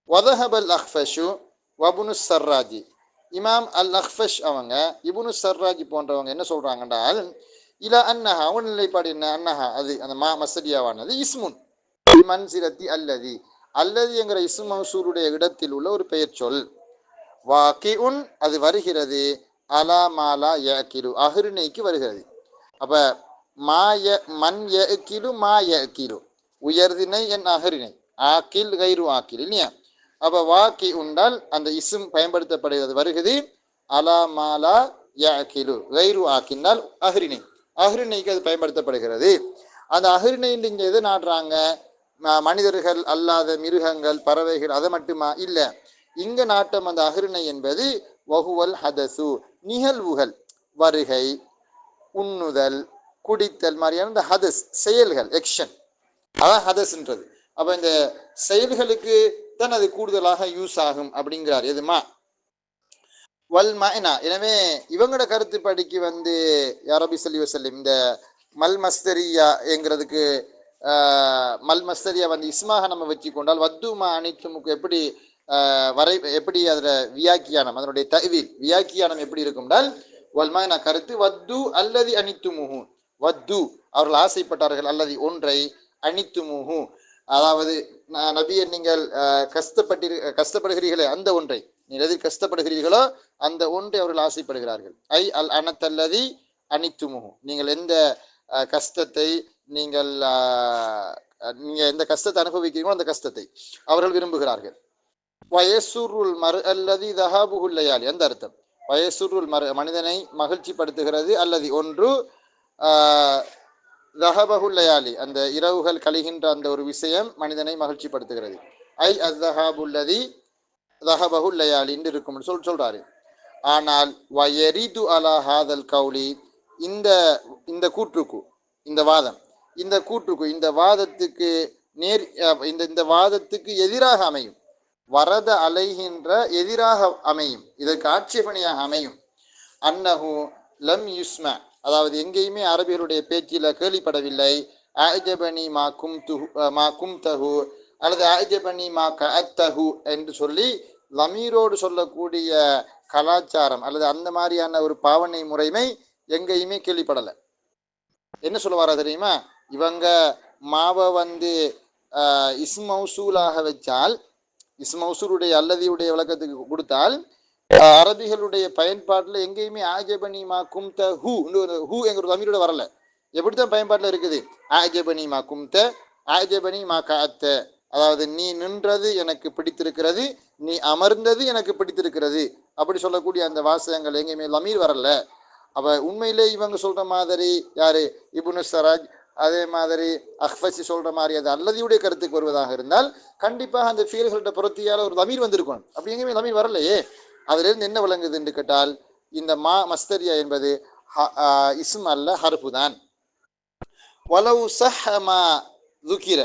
வதஹபல் அஹ்ஃபஷு வபுனு சர்ராஜி இமாம் அல் அஹ்ஃபஷ் அவங்க இபுனு சர்ராஜி போன்றவங்க என்ன சொல்றாங்கன்றால் இலா அன்னஹா அவங்க நிலைப்பாடு என்ன? அன்னஹா அது அந்த மா மஸ்தரியாவானது இஸ்முன் மன்சிலத்தி அல்லதி அல்லது என்கிற இஸ்மு மௌசூலுடைய இடத்தில் உள்ள ஒரு பெயர் சொல். வாக்கிஉன் அது வருகிறது அலா மாலா யகிலு அஹ்ரினைக்கு வருகிறது. அப்ப மன் யகிலு மா யகிலு உயர்தினை என் அஹ்ரினை ஆக்கில் கைரு ஆக்கில் இல்லையா? அப்ப வாக்கி உண்டால் அந்த இஸ்ம் பயன்படுத்தப்படுகிறது வருகிறது அலா மாலா யகிலு கைரு ஆக்கினால் அஹ்ரினைக்கு அது பயன்படுத்தப்படுகிறது. அந்த அஹ்ரினை இங்க எது நாடுறாங்க? மனிதர்கள் அல்லாத மிருகங்கள் பறவைகள் அதை மட்டுமா? இல்ல, இங்க நாட்டம் அந்த அஹ்ரினை என்பது வஹுவல் ஹதசு நிகழ்வுகள், வருகை, உண்ணுதல், குடித்தல் மாதிரியான இந்த ஹதஸ் செயல்கள், எக்ஷன், அதான் ஹதஸ்ன்றது. அப்ப இந்த செயல்களுக்கு தான் அது கூடுதலாக யூஸ் ஆகும் அப்படிங்கிறார். எதுமா வல் மஅனா. எனவே இவங்களோட கருத்துப்படிக்கு வந்து யாரபி ஸல்லல்லாஹு அலைஹி வஸல்லம் இந்த மல் மஸ்தரியா என்கிறதுக்கு மல் மஸ்தரியா வந்து இஸ்மாக நம்ம வச்சு கொண்டால் வத்துமா அனைத்துமுக்கு எப்படி எப்படி அதோட வியாக்கியானம் அதனுடைய தஹ்வீல் வியாக்கியானம் எப்படி இருக்கும்னால் வல்மானா கருத்து வத்து அல்லது அனித்துமுஹு வத்து அவர்கள் ஆசைப்பட்டார்கள் அல்லது ஒன்றை அனித்துமுஹு அதாவது நபியை நீங்கள் கஷ்டப்படுகிறீர்களே அந்த ஒன்றை நீங்கள் எதில் கஷ்டப்படுகிறீர்களோ அந்த ஒன்றை அவர்கள் ஆசைப்படுகிறார்கள். ஐ அல் அனத்தல்லதி அனித்துமுஹு நீங்கள் எந்த கஷ்டத்தை நீங்கள் நீங்க எந்த கஷ்டத்தை அனுபவிக்கிறீங்களோ அந்த கஷ்டத்தை அவர்கள் விரும்புகிறார்கள். வயசுருள் மறு அல்லது தஹாபுகுல்லையாலி, அந்த அர்த்தம். வயசுருள் மறு மனிதனை மகிழ்ச்சி படுத்துகிறது, அல்லது ஒன்று தஹபகுல்லையாலி அந்த இரவுகள் கழிகின்ற அந்த ஒரு விஷயம் மனிதனை மகிழ்ச்சி படுத்துகிறது. ஐ அத்தஹாபுல்லதி தஹபகுல்லையாலி என்று இருக்கும் சொல்றாரு. ஆனால் வயரிது அலா ஹாதல் கௌலி, இந்த இந்த கூற்றுக்கு இந்த வாதம் இந்த கூற்றுக்கு இந்த வாதத்துக்கு நேர் இந்த வாதத்துக்கு எதிராக அமையும், வரத அலைகின்ற எதிராக அமையும், இதற்கு ஆட்சேபனையாக அமையும். அன்னஹு லம் யுஸ்ம, அதாவது எங்கேயுமே அரபியருடைய பேச்சில் கேள்விப்படவில்லை. அஜபனி மா கும்தஹு அல்லது அஜபனி மா கஅத்தஹு என்று சொல்லி லமீரோடு சொல்லக்கூடிய கலாச்சாரம் அல்லது அந்த மாதிரியான ஒரு பாவனை முறைமை எங்கேயுமே கேள்விப்படலை. என்ன சொல்ல வர தெரியுமா? இவங்க மாவை இஸ்மௌசூலாக வச்சால், இஸ்மௌசூலுடைய அல்லதியுடைய விளக்கத்துக்கு கொடுத்தால் அரபிகளுடைய பயன்பாட்டில் எங்கேயுமே ஆஜபனிமா கும்த ஹூ என்கிற லமீரோட வரல. எப்படித்தான் பயன்பாட்டில் இருக்குது? ஆஜபனிமா கும்த ஆஜபனிமா காத்த, அதாவது நீ நின்றது எனக்கு பிடித்திருக்கிறது, நீ அமர்ந்தது எனக்கு பிடித்திருக்கிறது, அப்படி சொல்லக்கூடிய அந்த வாசகங்கள் எங்கேயுமே லமீர் வரல. அப்போ உண்மையிலே இவங்க சொல்ற மாதிரி யாரு இப்னு சராஜ் அதே மாதிரி அஹ்ஃபசி சொல்ற மாதிரி அது அல்லதியுடைய கருத்துக்கு வருவதாக இருந்தால் கண்டிப்பாக அந்த ஃபீல்களோட புறத்தியால் ஒரு லமீர் வந்திருக்கும். அப்படி எங்கேயுமே லமீர் வரலையே. அதிலிருந்து என்ன விளங்குது என்று கேட்டால் இந்த மஸ்தரியா என்பது இஸ்ம் அல்ல, ஹர்ஃபு தான். வலவு ஸஹ்மா ذுகிர,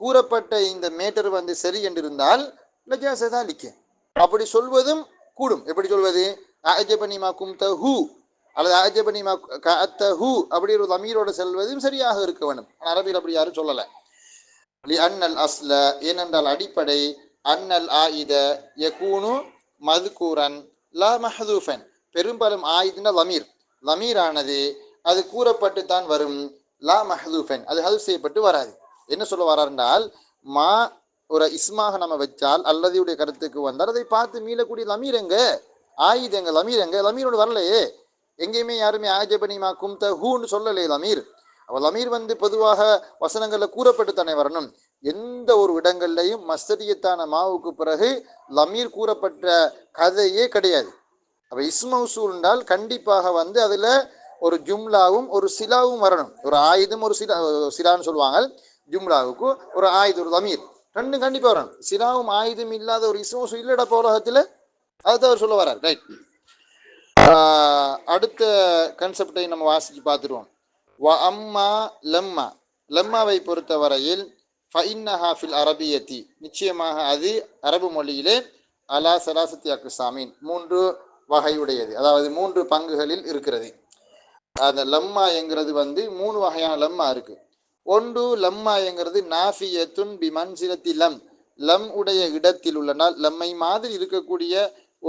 கூறப்பட்ட இந்த மேட்டர் சரி என்றிருந்தால் லஜாஸதாலிக, அப்படி சொல்வதும் கூடும். எப்படி சொல்வது? அஜபனி மா கும்தஹு அல்லது அஜபனி மா கஅத்தஹு அப்படி ஒரு லமீரோட செல்வதும் சரியாக இருக்க வேண்டும். அரபியில் அப்படி யாரும் சொல்லலை. அன்னல் அஸ்ல, ஏனென்றால் அடிப்படை, அன்னல் ஆயித யகூனு மதுகூரன் லா மஹதூஃபன், பெரும்பாலும் ஆயிதுன்னா லமீர், லமீரானது அது கூறப்பட்டு தான் வரும், லா மஹதூஃபன் அது ஹதுஃப் செய்யப்பட்டு வராது. என்ன சொல்ல வராருன்றால் மா ஒரு இஸ்மாக நம்ம வச்சால் அல்லதியுடைய கருத்துக்கு வந்தால் அதை பார்த்து மீளக்கூடிய லமீர் எங்க, ஆயுது எங்க, லமீர் எங்க, லமீரோடு வரலையே. எங்கேயுமே யாருமே ஆஜபனி மா கும்த ஹூன்னு சொல்லலையே லமீர். அவள் லமீர் பொதுவாக வசனங்களில் கூறப்பட்டு தானே வரணும். எந்த ஒரு இடங்கள்லையும் மஸ்தரியத்தான மாவுக்கு பிறகு லமீர் கூறப்பட்ட கதையே கிடையாது. அப்போ இஸ்மௌசூல் என்றால் கண்டிப்பாக அதில் ஒரு ஜும்லாவும் ஒரு சிலாவும் வரணும். ஒரு ஆயுதம் ஒரு சிலான்னு சொல்லுவாங்க. ஜும்லாவுக்கு ஒரு ஆயுத ஒரு லமீர் ரெண்டும் கண்டிப்பாக வரணும். சிலாவும் ஆயுதம் இல்லாத ஒரு இஸ்மௌசூல் இல்லடா உலகத்தில், அதுதான் அவர் சொல்ல வர்றார். ரைட். அடுத்த கன்செப்டை நம்ம வாசிச்சு பார்த்துருவோம். வ அம்மா லம்மா, லம்மாவை பொறுத்தவரையில் ஃபஇன்னஹா ஃபில் அரபியத்தி, நிச்சயமாக அது அரபு மொழியிலே அலா சலாசத்தி அக்ஸாமின் 3 வகையுடையது, அதாவது 3 பங்குகளில் இருக்கிறது. அந்த லம்மா என்கிறது 3 வகையான லம்மா இருக்கு. ஒன்று லம்மா என்கிறது நாஃபியத்துன் பி மன்சிலத்தி லம் உடைய இடத்தில் உள்ளனால் லம்மை மாதிரி இருக்கக்கூடிய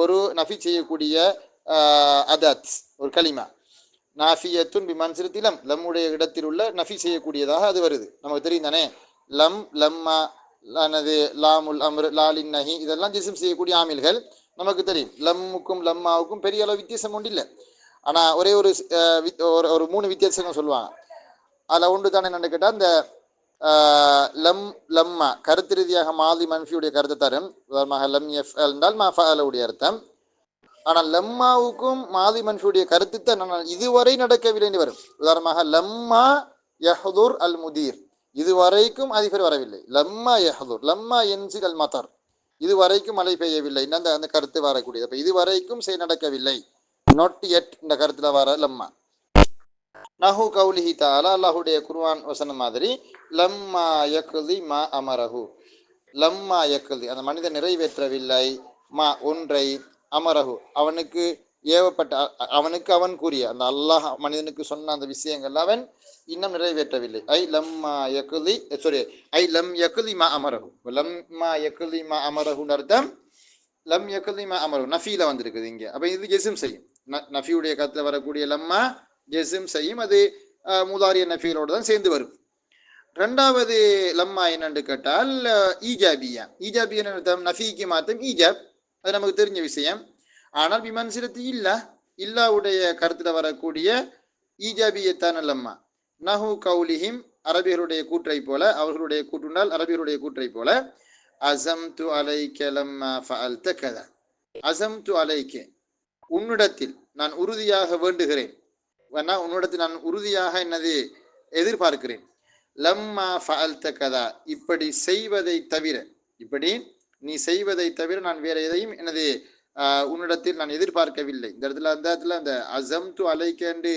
ஒரு நஃபி செய்யக்கூடிய அதாத் ஒரு கலிமா. நாஃபியத்துன் பி மன்சிலத்தி லம் உடைய இடத்தில் உள்ள நஃபி செய்யக்கூடியதாக அது வருது. நமக்கு தெரியும் தானே. லம் லம்மா லானது லாமுல் அம்ரு லாலின் நஹி இதெல்லாம் ஜிஸ்ம் செய்யக்கூடிய ஆமில்கள் நமக்கு தெரியும். லம்முக்கும் லம்மாவுக்கும் பெரிய அளவு வித்தியாசம் ஒன்று இல்லை. ஆனால் ஒரே ஒரு 3 வித்தியாசங்கள் சொல்லுவாங்க. அதில் ஒன்று தானே என்னென்னு கேட்டால் இந்த லம் லம்மா கருத்து ரீதியாக மாதி மன்ஃபியுடைய கருத்தை தரும். உதாரணமாக லம் எஃப் என்றால் மா ஃபஅலுடைய அர்த்தம். ஆனால் லம்மாவுக்கும் மாதி மன்ஃபியுடைய கருத்து தான் இதுவரை நடக்கவில்லைன்னு வரும். உதாரணமாக லம்மா யஹ்துர் அல் முதீர், இதுவரைக்கும் அதிபர் வரவில்லை. லம்மா யஹ்துர் லம்மா என்சில் அல் மதர், இதுவரைக்கும் மழை பெய்யவில்லை, அந்த கருத்து வரக்கூடியது. அப்போ இதுவரைக்கும் நடக்கவில்லை, நாட் எட் இந்த கருத்துல வர லம்மா. நஹு கௌலிஹி தஆலா, அல்லாஹ்வுடைய குர்ஆன் வசனம் மாதிரி லம்மா யக்தி மா அமரஹு, லம்மா யக்தி அந்த மனிதன் நிறைவேற்றவில்லை, மா ஒன்றை, அமரஹு அவனுக்கு ஏவப்பட்ட அவனுக்கு அவன் கூறிய அந்த அல்லாஹ் மனிதனுக்கு சொன்ன அந்த விஷயங்கள் அவன் இன்னும் நிறைவேற்றவில்லை. ஐ லம்மா யக்தி ஐ லம் யக்தி மா அமரஹு, லம்மா யக்தி மா அமரஹுன்னு அர்த்தம். லம் யக்தி மா அமரஹு நஃபீல வந்திருக்குது இங்கே. அப்போ இது ஜெஸ்ம் செய்யும். நஃபியுடைய கருத்தில் வரக்கூடிய லம்மா ஜெஸ்ம் செய்யும். அது முதாரிய நஃபீலோடு தான் சேர்ந்து வரும். ரெண்டாவது லம்மா என்னன்னு கேட்டால் ஈஜாபியா. ஈஜாபியா அர்த்தம் நஃபிக்கு மாத்தம் ஈஜாப், அது நமக்கு தெரிஞ்ச விஷயம். ஆனால் விமன்சிலத்து இல்லாவுடைய கருத்தில் வரக்கூடிய ஈஜாபியத்தான லம்மா. நஹு கௌலிஹிம் அரபியருடைய கூற்றை போல, அவர்களுடைய கூற்றுண்டால் அரபியருடைய கூற்றை போல, அஸம்து அலைக லம்மா ஃபஅல்த கதா, அஸம்து அலைக உன்னிடத்தில் நான் உறுதியாக வேண்டுகிறேன், உன்னிடத்தில் நான் உறுதியாக என்னது எதிர்பார்க்கிறேன், லம்மா ஃபஅல்த கதா இப்படி செய்வதை தவிர, இப்படி நீ செய்வதை தவிர நான் வேற எதையும் எனது உன்னிடத்தில் நான் எதிர்பார்க்கவில்லை. இந்த இடத்துல அந்த அஸம்து அலைக என்று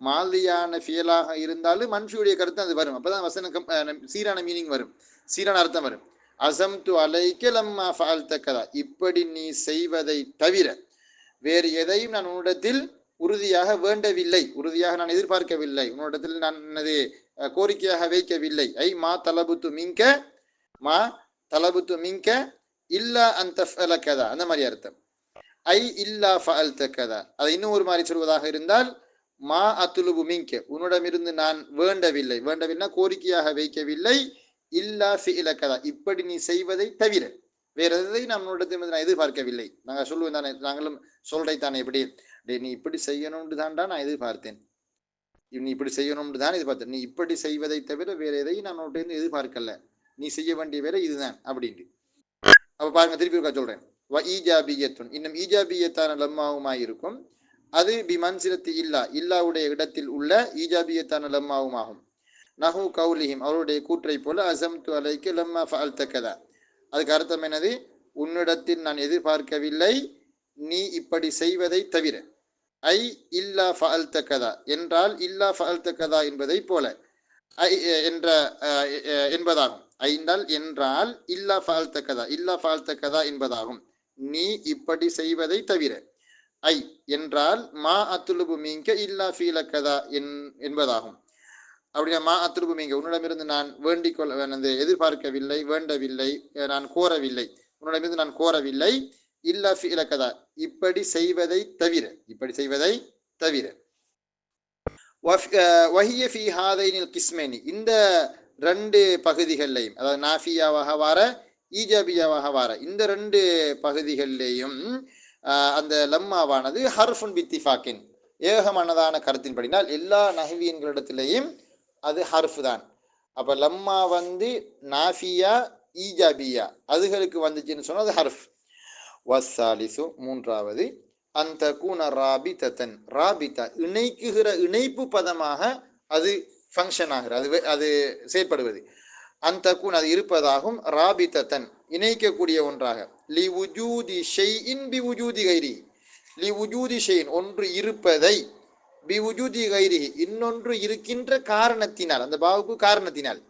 மாதியான ஃபியலாக இருந்தாலும் மன்ஃபியுடைய கருத்து அது வரும். அப்பதான் வசனம் சீரான மீனிங் வரும், சீரான அர்த்தம் வரும். அஸம்து அலைக லம்மா ஃபஅல்த கதா இப்படி நீ செய்வதை தவிர வேறு எதையும் நான் உன்னிடத்தில் உறுதியாக வேண்டவில்லை, உறுதியாக நான் எதிர்பார்க்கவில்லை, உன்னிடத்தில் நான் என்னது கோரிக்கையாக வைக்கவில்லை. ஐ மா தலபுத்து மிங்க, மா தலபுத்து மிங்க இல்லா அந்த கதா, அந்த மாதிரி அர்த்தம். ஐ இல்லா ஃபஅல்த கதா, அதை இன்னும் ஒரு மாதிரி சொல்வதாக இருந்தால் மா அத்துலுபு மிங்க உன்னிடமிருந்து நான் வேண்டவில்லை, வேண்டவில்லை கோரிக்கையாக வைக்கவில்லை, இல்லா ஃபிஇல கதா இப்படி நீ செய்வதை தவிர வேற எதை நான் உன்னிடத்திலிருந்து நான் எதிர்பார்க்கவில்லை. நாங்கள் சொல்லுவோம் தானே, நாங்களும் சொல்றதை தானே, எப்படி நீ இப்படி செய்யணும்னு தான்டா நான் எதிர்பார்த்தேன், நீ இப்படி செய்யணும்னு தான் எதிர்பார்த்தேன், நீ இப்படி செய்வதை தவிர வேற எதையும் நான் உன்னிட்ட எதிர்பார்க்கல, நீ செய்ய வேண்டிய வேலை இதுதான் அப்படின்ட்டு. அப்ப பாருங்க, திருப்பி இருக்கா சொல்றேன். வ ஈஜாபியத்துன் இன்னும் ஈஜாபியத்தான லம்மாவுமாய் இருக்கும். அது பிமன்சிலத்து இல்லா இல்லாவுடைய இடத்தில் உள்ள ஈஜாபியத்தான லம்மாவுமாகும். நஹு கௌலிஹிம் அவருடைய கூற்றை போல அஸம்து அலைக லம்மா ஃபஅல்த கதா, அதுக்கு அர்த்தம் என்னது, உன்னிடத்தில் நான் எதிர்பார்க்கவில்லை நீ இப்படி செய்வதை தவிர. ஐ இல்லா ஃபஅல்த கதா என்றால் இல்லா ஃபஅல்த கதா என்பதை போல ஐ என்ற என்பதாகும். என்றால் இல்லா ஃபால்த கதா, இல்லா ஃபால்த கதா என்பதாகும், நீ இப்படி செய்வதை தவிர. ஐ என்றால் மா அத்துலுபு மீங்க இல்லா ஃபீல கதா என்பதாகும். அப்படின்னா மா அத்துலுபு மீங்க உன்னிடமிருந்து நான் வேண்டிக் கொள்ள எதிர்பார்க்கவில்லை, வேண்டவில்லை, நான் கோரவில்லை, உன்னிடமிருந்து நான் கோரவில்லை, இல்லா ஃபீல கதா இப்படி செய்வதை தவிர, இப்படி செய்வதை தவிர. வஹிய ஃபீ ஹாதைனில் கிஸ்மேனி இந்த ரெண்டு பகுதிகள்லையும், அதாவது நாஃபியாவாக வார ஈஜாபியாவாக வார இந்த ரெண்டு பகுதிகளிலேயும் அந்த லம்மாவானது ஹர்ஃபுன் பித்திஃபாக்கின் ஏகமனதான கருத்தின்படினால் எல்லா நஹ்வியன்களிடத்திலேயும் அது ஹர்ஃப் தான். அப்போ லம்மா நாஃபியா ஈஜாபியா அதுகளுக்கு வந்துச்சுன்னு சொன்னால் அது ஹர்ஃப். வஸ்ஸாலிசு மூன்றாவது அந்த கூன ராபிதன், ராபிதா இணைக்குகிற இணைப்பு பதமாக அது ஃபங்க்ஷன் ஆகிறது, அது செயற்படுவது. அந்த கூன் அது இருப்பதாகும், ராபிதன் இணைக்கக்கூடிய ஒன்றாக. லி உஜூதி ஷைஇன் பி உஜூதி கைரி, லி உஜூதி ஷைஇன் ஒன்று இருப்பதை, பி உஜூதி கைரி இன்னொன்று இருக்கின்ற காரணத்தினால், அந்த பாவுக்கு காரணத்தினால்,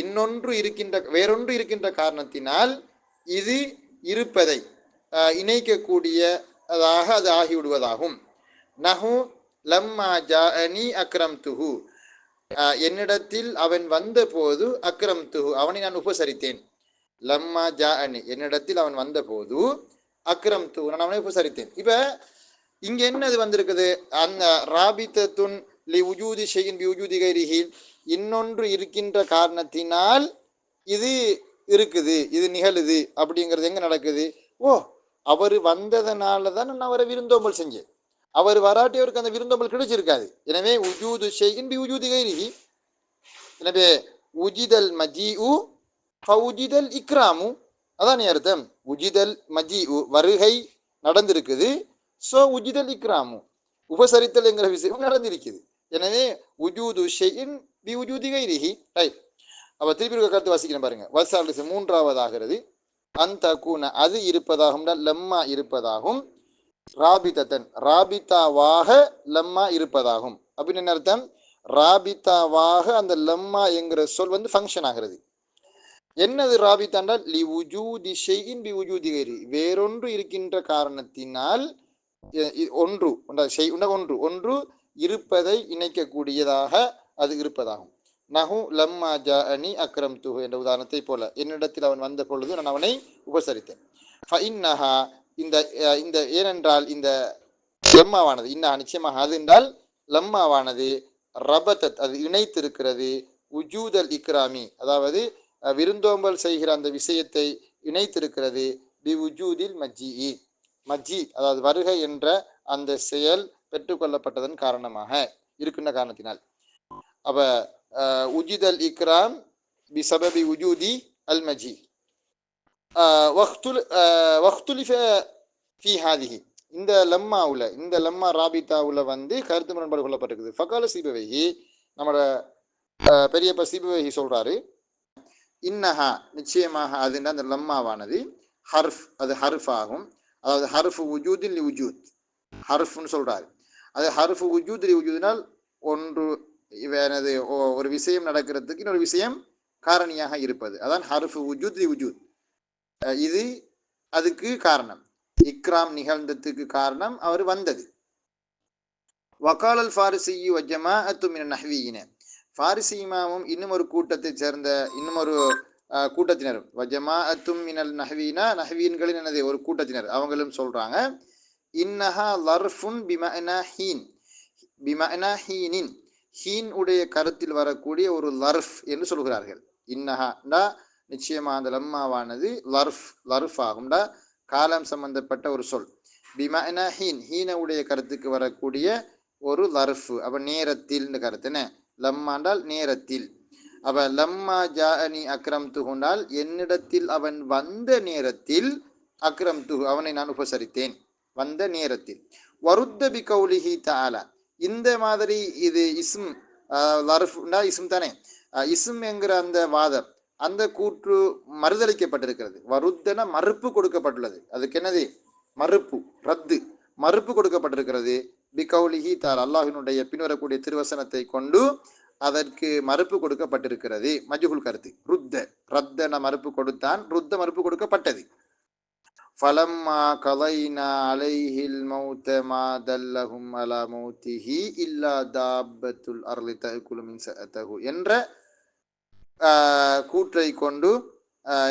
இன்னொன்று இருக்கின்ற வேறொன்று இருக்கின்ற காரணத்தினால் இது இருப்பதை இணைக்கக்கூடியதாக அது ஆகிவிடுவதாகும். நஹு லம்மா ஜாஅனி அக்ரம்துஹு என்னிடத்தில் அவன் வந்த போது அக்ரம்துஹு அவனை நான் உபசரித்தேன். லம்மா ஜாஅனி என்னிடத்தில் அவன் வந்த போது அக்ரம்துஹு நான் அவனை உபசரித்தேன். இப்ப இங்க என்னது வந்திருக்குது, அந்த ராபிதத்துன் லி உஜூதி ஷைஇன் பி உஜூதி கைரிஹி இன்னொன்று இருக்கின்ற காரணத்தினால் இது இருக்குது, இது நிகழுது அப்படிங்கிறது எங்க நடக்குது? ஓ, அவர் வந்ததனால தான் நான் அவரை விருந்தோம்பல் செஞ்சேன், அவர் வராட்டி அவருக்கு அந்த விருந்தோம்பல் கிடைச்சிருக்காது. எனவே உஜூது ஷைஇன் பி உஜூதி கைரிஹி, எனவே உஜிதல் மஜீஉ ஃபஉஜிதல் இக்ராமு, அதான் அர்த்தம். உஜிதல் மஜீஉ வருகை நடந்திருக்குது, ஸோ உஜிதல் இக்ராமு உபசரித்தல் என்கிற விஷயம் நடந்திருக்குது. எனவே உஜூது ஷைஇன் பி உஜூதி கைரிஹி. ரைட். அப்ப திருப்பி கருத்து வாசிக்கிறேன் பாருங்க. வசாலிசு மூன்றாவதாகிறது அந்த கூன அது இருப்பதாகும், லம்மா இருப்பதாகும், ராபிதன் ராபிதாவாக லம்மா இருப்பதாகும். அப்படின்னு என்ன அர்த்தம்? ராபிதாவாக அந்த லம்மா என்கிற சொல் ஃபங்க்ஷன் ஆகிறது. என்னது ராபித்தாண்டால் லி உஜூதி ஷைஇன் பி உஜூதி கைரி வேறொன்று இருக்கின்ற காரணத்தினால் ஒன்று ஒன்று ஒன்று இருப்பதை இணைக்கக்கூடியதாக அது இருப்பதாகும். நஹு லம்மா ஜாஅனி அக்ரம்துஹு என்ற உதாரணத்தை போல என்னிடத்தில் அவன் வந்த பொழுது நான் அவனை உபசரித்தேன். ஃபஇன்னஹா இந்த ஏனென்றால் இந்த லம்மாவானது இன்னஹா நிச்சயமாக அது என்றால் லம்மாவானது ரபதத் அது இணைத்திருக்கிறது, உஜூதல் இக்ராமி அதாவது விருந்தோம்பல் செய்கிற அந்த விஷயத்தை இணைத்திருக்கிறது, பி உஜூதில் மஜ்ஜி மஜ்ஜி அதாவது வருகை என்ற அந்த செயல் பெற்றுக்கொள்ளப்பட்டதன் காரணமாக இருக்கின்ற காரணத்தினால். அப்போ உஜிதல் இக்ராம் பிசபபி உஜூதி அல் மஜி வஹ்துலிஃப ஃபீ ஹாதிஹி. இந்த லம்மாவில், இந்த லம்மா ராபித்தாவில் வந்து கருத்து முரண்பாடு கொள்ளப்பட்டிருக்குது. ஃபகால சீபவகி, நம்மளோட பெரியப்ப சீபவகி சொல்றாரு, இன்னஹா நிச்சயமாக அதுன்ற அந்த லம்மாவானது ஹர்ஃப், அது ஹர்ஃப் ஆகும். அதாவது ஹர்ஃப் உஜூதில் உஜூத், ஹர்ஃப்னு சொல்றாரு. அது ஹர்ஃப் உஜூதில் உஜூதினால் ஒன்று எனது ஒரு விஷயம் நடக்கிறதுக்கு இன்னொரு விஷயம் காரணியாக இருப்பது, அதான் ஹர்ஃப் உஜூத் உஜூத். இது அதுக்கு காரணம், இக்ராம் நிகழ்ந்ததுக்கு காரணம் அவர் வந்தது. வகாலல் ஃபாரிசியு வஜமாஅத்து மினன் நஹ்வியின, ஃபாரிசி இமாமும் இன்னும் ஒரு கூட்டத்தை சேர்ந்த இன்னும் ஒரு கூட்டத்தினரும், வஜமாஅத்தும் மினல் நஹ்வீனா, நஹ்வீன்களின் என்னது ஒரு கூட்டத்தினர், அவங்களும் சொல்றாங்க, இன்னஹா லர்ஃபுன் பிமஅனா ஹீன், பிமஅனா ஹீனின், ஹீன் உடைய கருத்தில் வரக்கூடிய ஒரு லர்ஃப் என்று சொல்கிறார்கள். இன்னஹா நிச்சயமா அந்த லம்மாவானது லர்ஃப், லர்ஃப் ஆகும்டா காலம் சம்பந்தப்பட்ட ஒரு சொல். பிமஅனா ஹீன், ஹீனுடைய கருத்துக்கு வரக்கூடிய ஒரு லர்ஃப். அப்ப நேரத்தில் கருத்துன லம்மாண்டால் நேரத்தில். அப்ப லம்மா ஜாஅனி அக்ரம் துகுண்டால் என்னிடத்தில் அவன் வந்த நேரத்தில், அக்ரம் துகு அவனை நான் உபசரித்தேன், வந்த நேரத்தில். வருத்த பி கௌலிஹி தஆலா, இந்த மாதிரி இது இஸ்ம் லர்ஃப்னா இஸ்ம் தானே, இஸ்ம் என்கிற அந்த வாதம், அந்த கூற்று மறுதளிக்கப்பட்டிருக்கிறது. வருத்தன மறுப்பு கொடுக்கப்பட்டுள்ளது, அதுக்கு என்னது மறுப்பு, ரத்து, மறுப்பு கொடுக்கப்பட்டிருக்கிறது. பி கௌலிஹி தஆலா, அல்லாஹ்வினுடைய பின்வரக்கூடிய திருவசனத்தை கொண்டு அதற்கு மறுப்பு கொடுக்கப்பட்டிருக்கிறது. மஜ்ஹூல் கருத்து ருத்த, ரத்தன மறுப்பு கொடுத்தான், ருத்த மறுப்பு கொடுக்கப்பட்டது. ஃபலம்மா கலைனா அலைஹில் மௌத மா தல்லஹும் அலா மௌதிஹி இல்லா தாப்பத்துல் அர்லி தஅகுலு மின் சஅதஹு என்ற கூற்றை கொண்டு,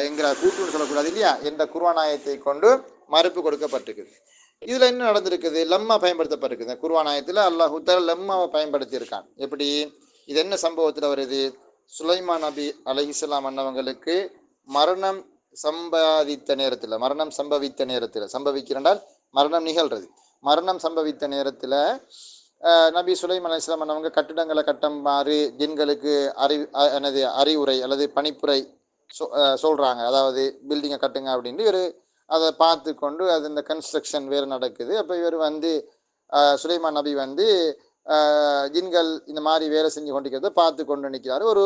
என்கிற கூற்றுன்னு சொல்லக்கூடாது இல்லையா, என்ற குர்ஆன் ஆயத்தை கொண்டு மறுப்பு கொடுக்கப்பட்டிருக்குது. இதுல என்ன நடந்திருக்குது, லம்மா பயன்படுத்தப்பட்டிருக்குது குர்ஆன் ஆயத்துல. அல்லாஹ் தஆலா லம்மாவை பயன்படுத்தி இருக்கான். எப்படி, இது என்ன சம்பவத்தில் வருது, சுலைமான் நபி அலைஹிஸ்ஸலாம் அன்னவங்களுக்கு மரணம் சம்பாதித்த நேரத்தில், மரணம் சம்பவித்த நேரத்தில், சம்பவிக்கிறால் மரணம் நிகழ்றது, மரணம் சம்பவித்த நேரத்தில் நபி சுலைமான் அலைஹிஸ்ஸலாம் அன்னவங்க கட்டிடங்களை கட்டுமாறு ஜின்களுக்கு அறிவுரை அல்லது பணிப்புரை சொல்றாங்க. அதாவது பில்டிங்கை கட்டுங்க அப்படின்ட்டு இவர் அதை பார்த்து கொண்டு அது இந்த கன்ஸ்ட்ரக்ஷன் வேறு நடக்குது. அப்போ இவர் வந்து சுலைமான் நபி வந்து ஜின்கள் இந்த மாதிரி வேலை செஞ்சு கொண்டிருக்கிறத பார்த்து கொண்டு நிற்கிறாரு. ஒரு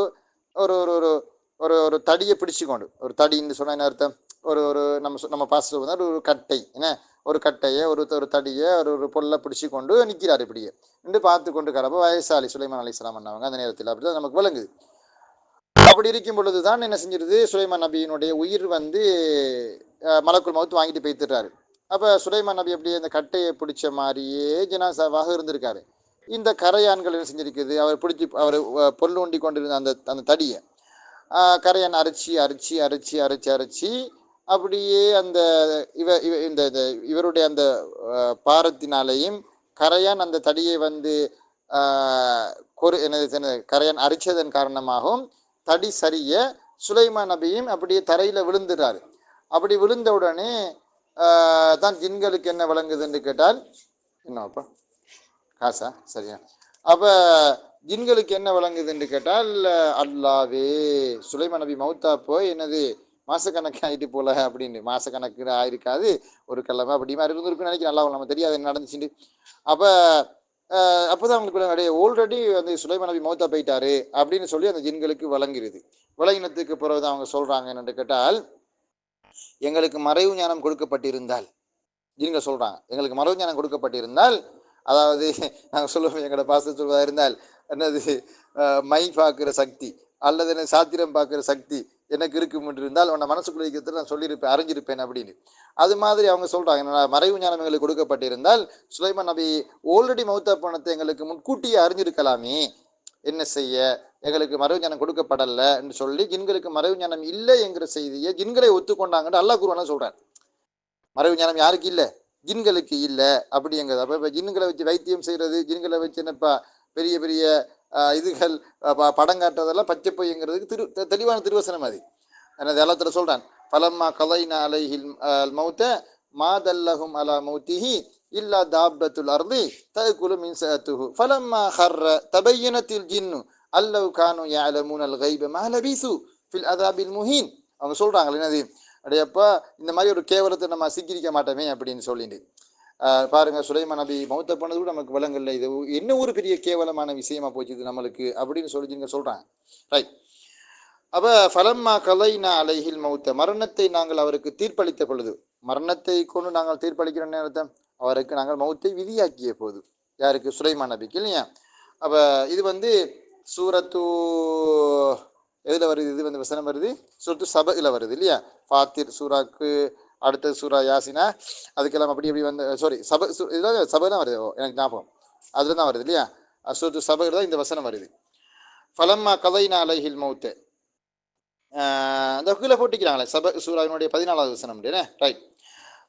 ஒரு ஒரு ஒரு ஒரு தடியை பிடிச்சு கொண்டு, ஒரு தடின்னு சொன்ன என்ன அர்த்தம், ஒரு ஒரு நம்ம பாச ஒரு கட்டை, என்ன ஒரு கட்டையை ஒரு தடியை ஒரு பொருளை பிடிச்சி கொண்டு நிற்கிறார். இப்படியே நின்று பார்த்து கொண்டு கரப்போ வயசாலி சுலைமான் அலைஹிஸ்ஸலாம் பண்ணவங்க அந்த நேரத்தில், அப்படிதான் நமக்கு விளங்குது. அப்படி இருக்கும் பொழுதுதான் என்ன செஞ்சிருது, சுலைமான் நபியினுடைய உயிர் வந்து மலக்குல் மௌத் வாங்கிட்டு போய்த்துறாரு. அப்போ சுலைமான் நபி அப்படியே அந்த கட்டையை பிடிச்ச மாதிரியே ஜனாசாவாக இருந்திருக்காரு. இந்த கரையான்கள் என்ன செஞ்சிருக்குது, அவர் பிடிச்சி அவர் பொருள் கொண்டிருந்த அந்த தடியை கரையான் அரைச்சி அரைச்சி அரைச்சி அரைச்சி அரைச்சி அப்படியே அந்த இந்த இவருடைய அந்த பாரத்தினாலேயும் கரையான் அந்த தடியை வந்து கரையான் அரிச்சதன் காரணமாகவும் தடி சரிய சுலைமான் நபியும் அப்படியே தரையில் விழுந்துறாரு. அப்படி விழுந்த உடனே தான் ஜின்களுக்கு என்ன விளங்குதுன்னு கேட்டால், என்னப்பா காசா சரியா, அப்போ ஜின்களுக்கு என்ன விளங்குதுன்னு கேட்டால், அல்லாவே சுலைமான் நபி மௌத்தா போய் என்னது மாசக்கணக்கு ஆகிட்டு போல அப்படின்னு, மாசக்கணக்கு ஆயிருக்காது ஒரு கிழமை அப்படி மாதிரி இருந்திருக்குன்னு நினைக்கிறேன், நல்லா நம்ம தெரியாது என்ன நடந்துச்சுட்டு. அப்போதான் அவங்களுக்கு ஆல்ரெடி வந்து சுலைமான் நபி மௌத்தா போயிட்டாரு அப்படின்னு சொல்லி அந்த ஜின்களுக்கு வழங்கிருது. விளங்கினத்துக்கு பிறகுதான் அவங்க சொல்றாங்க என்னன்னு கேட்டால், எங்களுக்கு மறைவு ஞானம் கொடுக்கப்பட்டிருந்தால், ஜின்கள் சொல்றாங்க எங்களுக்கு மறைவு ஞானம் கொடுக்கப்பட்டிருந்தால், அதாவது நாங்கள் சொல்லுவோம் எங்களோட பாச சொல்வதாக இருந்தால் என்னது மை பார்க்குற சக்தி அல்லது என்ன சாத்திரம் பார்க்குற சக்தி எனக்கு இருக்கும் இருந்தால் உன்னை மனசுக்குள்ள இருக்கிறது நான் சொல்லியிருப்பேன், அறிஞ்சிருப்பேன் அப்படின்னு. அது மாதிரி அவங்க சொல்றாங்க, மறைவு ஞானம் எங்களுக்கு கொடுக்கப்பட்டிருந்தால் சுலைமான் நபி ஆல்ரெடி மௌத்தா போனத்தை எங்களுக்கு முன்கூட்டியே அறிஞ்சிருக்கலாமே, என்ன செய்ய எங்களுக்கு மறைவு ஞானம் கொடுக்கப்படலை என்று சொல்லி ஜின்களுக்கு மறைவு ஞானம் இல்லை என்கிற செய்தியை ஜின்களை ஒத்துக்கொண்டாங்கன்னு அல்லாஹ் குர்ஆன்ல சொல்றார். மறைவு ஞானம் யாருக்கு இல்லை, ஜின்களுக்கு இல்லை அப்படிங்கிறது. அப்போ இப்போ ஜின்களை வச்சு வைத்தியம் செய்கிறது, ஜின்களை வச்சு என்னப்பா பெரிய பெரிய இதுகள் படம் காட்டுறதெல்லாம் பச்சை பொய்ங்கிறதுக்கு தெளிவான திருவசனம் அது. எனது எல்லாத்துல சொல்றான், பலம்மா கலைனா அலைஹில் மௌத்த மாதல்லஹும் அலா மௌத்திஹி இல்லா தாப்பத்துல் அர்தி தஅகுலு மின் சஅதுஹு ஃபலம்மா ஹர்ர தபையனத்தில் ஜின்னு அல்லவ் கானு யஅலமூன அல் கைப மா லபீசு ஃபில் அதாபில் முஹீன். அவங்க சொல்றாங்க என்னது, அடையப்பா இந்த மாதிரி ஒரு கேவலத்தை நம்ம சிக்கிரிக்க மாட்டோமே அப்படின்னு சொல்லிட்டு. பாருங்க, சுலைமான் நபி மௌத்த பண்ணது கூட நமக்கு விலங்கல்ல, இது என்ன ஒரு பெரிய கேவலமான விஷயமா போச்சு இது நம்மளுக்கு அப்படின்னு சொல்லி சொல்றாங்க. ரைட். அப்ப ஃபலம்மா கலைனா அலைஹில் மௌத்த, மரணத்தை நாங்கள் அவருக்கு தீர்ப்பளித்த பொழுது, மரணத்தை கொண்டு நாங்கள் தீர்ப்பளிக்கிற நேரத்தை அவருக்கு நாங்கள் மௌத்தை விதியாக்கிய போது, யாருக்கு, சுலைமான் நபிக்கு இல்லையா. அப்ப இது சூரத்து எதுல வருது, இது வசனம் வருது சூரத்து சபையில வருது இல்லையா. ஃபாத்திர் சூராக்கு அடுத்த சூரா யாசினா, அதுக்கெல்லாம் அப்படி சாரி சபை தான் வருது, எனக்கு ஞாபகம் அதுல தான் வருது இல்லையா. சூரத்து சபையில தான் இந்த வசனம் வருது. ஃபலம்மா கலைனா அலைஹில் மௌத்த, அந்த கீழே போட்டிக்கிறாங்களே சப சூராவினுடைய 14வது வசனம். ரைட்.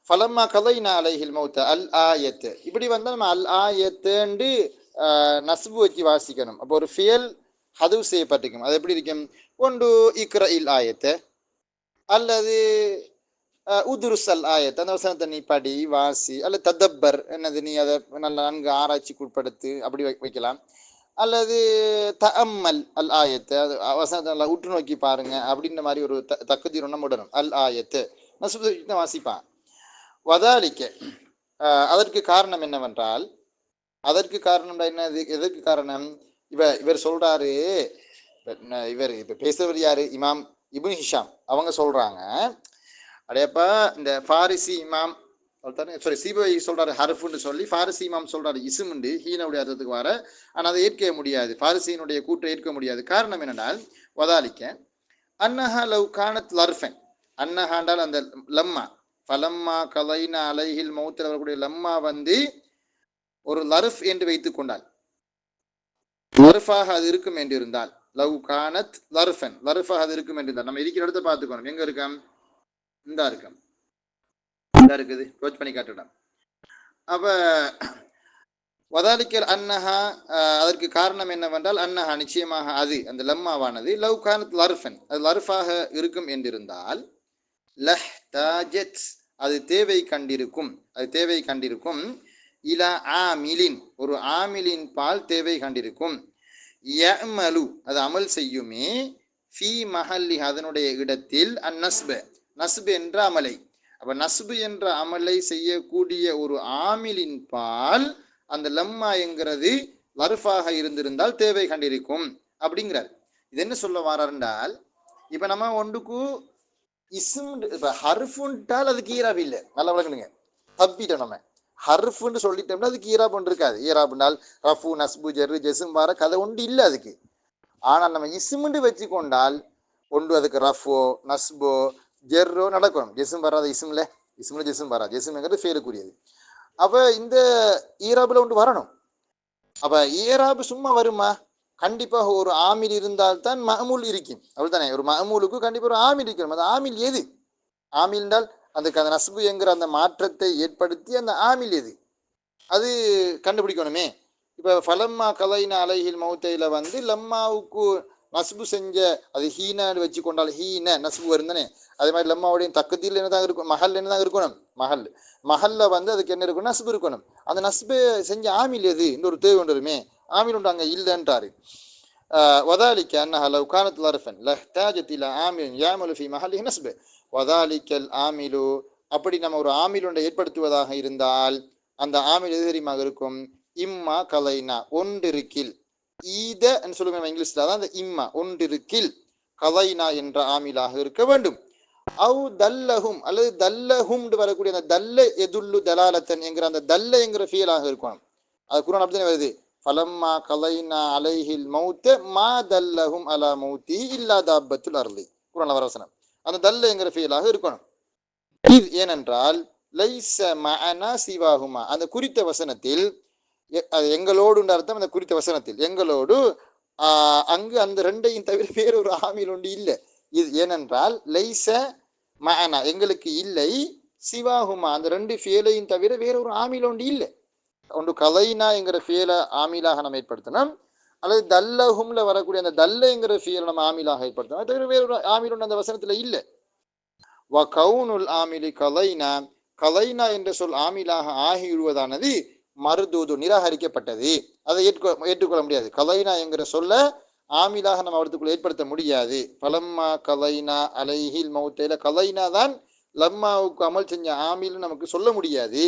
ஃபலம்மா கலைனா அலைஹில் மௌத்த அல் ஆயத்து, இப்படி நம்ம அல் ஆயத்துண்டு நஸ்பு வச்சு வாசிக்கணும். அப்போ ஒரு ஃபியல் ஹதுவ் செய்யப்பட்டிருக்கும். அது எப்படி இருக்கும், ஒன்று இக்ர இல் ஆயத்து அல்லது உதுருஸ் அல் ஆயத்து, அந்த வசனத்தை நீ படி வாசி, அல்லது ததப்பர் என்னது நீ அதை நல்ல நன்கு ஆராய்ச்சிக்கு உட்படுத்து அப்படி வைக்கலாம். அல்லது தஅம்மல் அல் ஆயத்து, அது வசனத்தை நல்லா உற்று நோக்கி பாருங்க அப்படின்ற மாதிரி ஒரு தக்குதீர் ஒன்று உடனும். அல் ஆயத்து நஸ்பு வாசிப்பான். வதாலிக்க, அதற்கு காரணம் என்னவென்றால், அதற்கு காரணம் என்னது, எதற்கு காரணம், இவர் சொல்றாரு, இவர் இப்ப பேசுறவர் யாரு, இமாம் இப்னு ஹிஷாம் அவங்க சொல்றாங்க, அடையப்பா இந்த ஃபாரிசி இமாம் சிபை சொல்றாரு ஹர்ஃப்னு சொல்லி, ஃபாரிசி இமாம் சொல்றாரு இஸ்முண்டு ஹீனுடைய அர்த்தத்துக்கு வர, ஆனால் அதை ஏற்க முடியாது, ஃபாரிசியினுடைய கூற்றை ஏற்க முடியாது. காரணம் என்னென்னால், வதாலிக்க அன்னஹா லவ் கானத் லர்ஃபன், அன்னஹாண்டால் அந்த லம்மா, ஃபலம்மா கலைனா அலைஹில் மௌத்தில் வரக்கூடிய லம்மா ஒரு லர்ஃப் என்று வைத்துக் கொண்டால், லர்ஃபாக அது இருக்கும் என்று இருந்தால், லவ் கானத் லர்ஃபன், லர்ஃபாக அது இருக்கும் என்று இருந்தால், நம்ம இருக்கிற இடத்த பார்த்துக்கணும், எங்க இருக்கோம், இந்த இருக்கும், இந்த இருக்குது, க்ளோஸ் பண்ணி காட்டுறோம். அப்ப வதாலிக்கல் அன்னஹா, அதற்கு காரணம் என்னவென்றால், அன்னஹா நிச்சயமாக அது அந்த லம்மாவானது, லவ் கானத் லர்ஃபன், அது லர்ஃபாக இருக்கும் என்றிருந்தால், லஹ்தாஜத் அது தேவை கண்டிருக்கும், அது தேவை கண்டிருக்கும், இலா ஆமிலின் ஒரு ஆமிலின் பால் தேவை கண்டிருக்கும், யஅமலு அது அமல் செய்யுமே, ஃபி மஹல்லி அதனுடைய இடத்தில், அந்நஸ்ப நஸ்பு என்ற அமலை, அப்ப நஸ்பு என்ற அமலை செய்யக்கூடிய ஒரு ஆமிலின் பால் அந்த லம்மா என்கிறது லர்ஃபாக இருந்திருந்தால் தேவை கண்டிருக்கும் அப்படிங்கிறார். இது என்ன சொல்ல வர்றாருன்றால், இப்ப நம்ம ஒன்றுக்கு இஸ்ம் இப்ப ஹர்ஃபுன்ட்டால் அதுக்கு ஈராப் இல்லை, நல்லா விளக்கணுங்க, தப்பிட்டோம் நம்ம. ஹர்ஃப்னு சொல்லிட்டோம்னா அதுக்கு ஈராப் ஒன்று இருக்காது. ஈராப்னால் ரஃபு நஸ்பு ஜெர்ரு ஜெசும் வர கதை ஒன்று இல்லை அதுக்கு. ஆனால் நம்ம இஸ்முண்டு வச்சு கொண்டால் ஒன்று அதுக்கு ரஃபோ நஸ்போ ஜெர்ரோ நடக்கணும். ஜெசும் வராத இஸ்முல ஜெசும் வராது, ஜெசும்ங்கிறது ஃபேலுக்குரியது. அப்ப இந்த ஈராபுல ஒன்று வரணும். அப்ப ஈராபு சும்மா வருமா, கண்டிப்பாக ஒரு ஆமில் இருந்தால்தான் மஅமூல் இருக்கும், அப்படித்தானே. ஒரு மஅமூலுக்கு கண்டிப்பாக ஒரு ஆமில் இருக்கணும். அந்த ஆமில் எது, ஆமில் என்றால் அதுக்கு அந்த நஸ்பு என்கிற அந்த மாற்றத்தை ஏற்படுத்தி அந்த ஆமில் எது, அது கண்டுபிடிக்கணுமே. இப்போ ஃபலம்மா கலைனா அலைஹில் மௌத்தையில் லம்மாவுக்கு நஸ்பு செஞ்ச அது ஹீனான்னு வச்சு கொண்டால் ஹீன நஸ்பு வருந்தானே. அதே மாதிரி லம்மாவுடைய தக்கத்தில் என்னதான் இருக்கும், மஹல் என்னதான் இருக்கணும், மஹல்ல அதுக்கு என்ன இருக்கணும், நஸ்பு இருக்கணும். அந்த நஸ்பு செஞ்ச ஆமில் எது, இந்த ஒரு தேவை ஒன்று வருமே, ஆமில் உண்டு அங்கே இல்லைன்றாரு. வதாலிக்க அன்னஹா லவ் கானத் லர்ஃபன் லஹ்தாஜத் இலா ஆமிலின் யஅமலு ஃபீ மஹல்லிஹி நஸ்பு வதாலிக்கல் ஆமிலு, அப்படி நம்ம ஒரு ஆமில் ஒன்றை ஏற்படுத்துவதாக இருந்தால் அந்த ஆமில் எது தெரியுமாக இருக்கும், இம்மா கலைனா ஒன்றிருக்கில், ஈத சொல்லுங்க இங்கிலீஷ்ல தான், அந்த இம்மா ஒன்றிருக்கில் கலைனா என்ற ஆமிலாக இருக்க வேண்டும். அவு தல்லஹும் அல்லது தல்லஹும் வரக்கூடிய அந்த தல்ல எதுல்லு தலாலத்தன் என்கிற அந்த தல்ல என்கிற ஃபீலாக இருக்கணும். அது குர்ஆன் அப்படித்தானே வருது, ஃபலம்மா கலைனா அலைஹில் மௌத்த மா தல்லஹும் அலா மௌத்தி இல்லா தாப்பத்துல் அர்லி, குர்ஆன்ல வர வசனம். அந்த தல்ல என்கிற ஃபீலாக இருக்கணும். இது ஏனென்றால் லைஸ மஅனா சிவாஹுமா, அந்த குறித்த வசனத்தில் அது எங்களோடு அர்த்தம், அந்த குறித்த வசனத்தில் எங்களோடு அங்கு அந்த ரெண்டையும் தவிர வேறொரு ஆமில் ஒன்று இல்லை. இது ஏனென்றால் லைஸ மஅனா எங்களுக்கு இல்லை, சிவாஹுமா அந்த ரெண்டு ஃபேலையும் தவிர வேறொரு ஆமில் ஒன்று இல்லை. ஒன்று கலைனா என்கிற ஃபேலை ஆமிலாக நம்ம ஏற்படுத்தணும், அல்லது தல்லஹும்ல வரக்கூடிய அந்த தல்லைங்கிற ஃபேலை நம்ம ஆமிலாக ஏற்படுத்தணும். அது தவிர வேறொரு ஆமில் ஒன்று அந்த வசனத்துல இல்லை. வ கவுனுல் ஆமிலி கலைனா, கலைனா என்ற சொல் ஆமிலாக ஆகிவிடுவதானது மருதூது நிராகரிக்கப்பட்டது, அதை ஏற்றுக்கொள்ள முடியாது. கலைனா என்கிற சொல்ல ஆமிலாக நம்ம அவற்றுக்குள்ள ஏற்படுத்த முடியாது. பலம்மா கலைனா அலைஹில் மௌத்தையில கலைனா தான் லம்மாவுக்கு அமல் செஞ்ச ஆமில்னு நமக்கு சொல்ல முடியாது.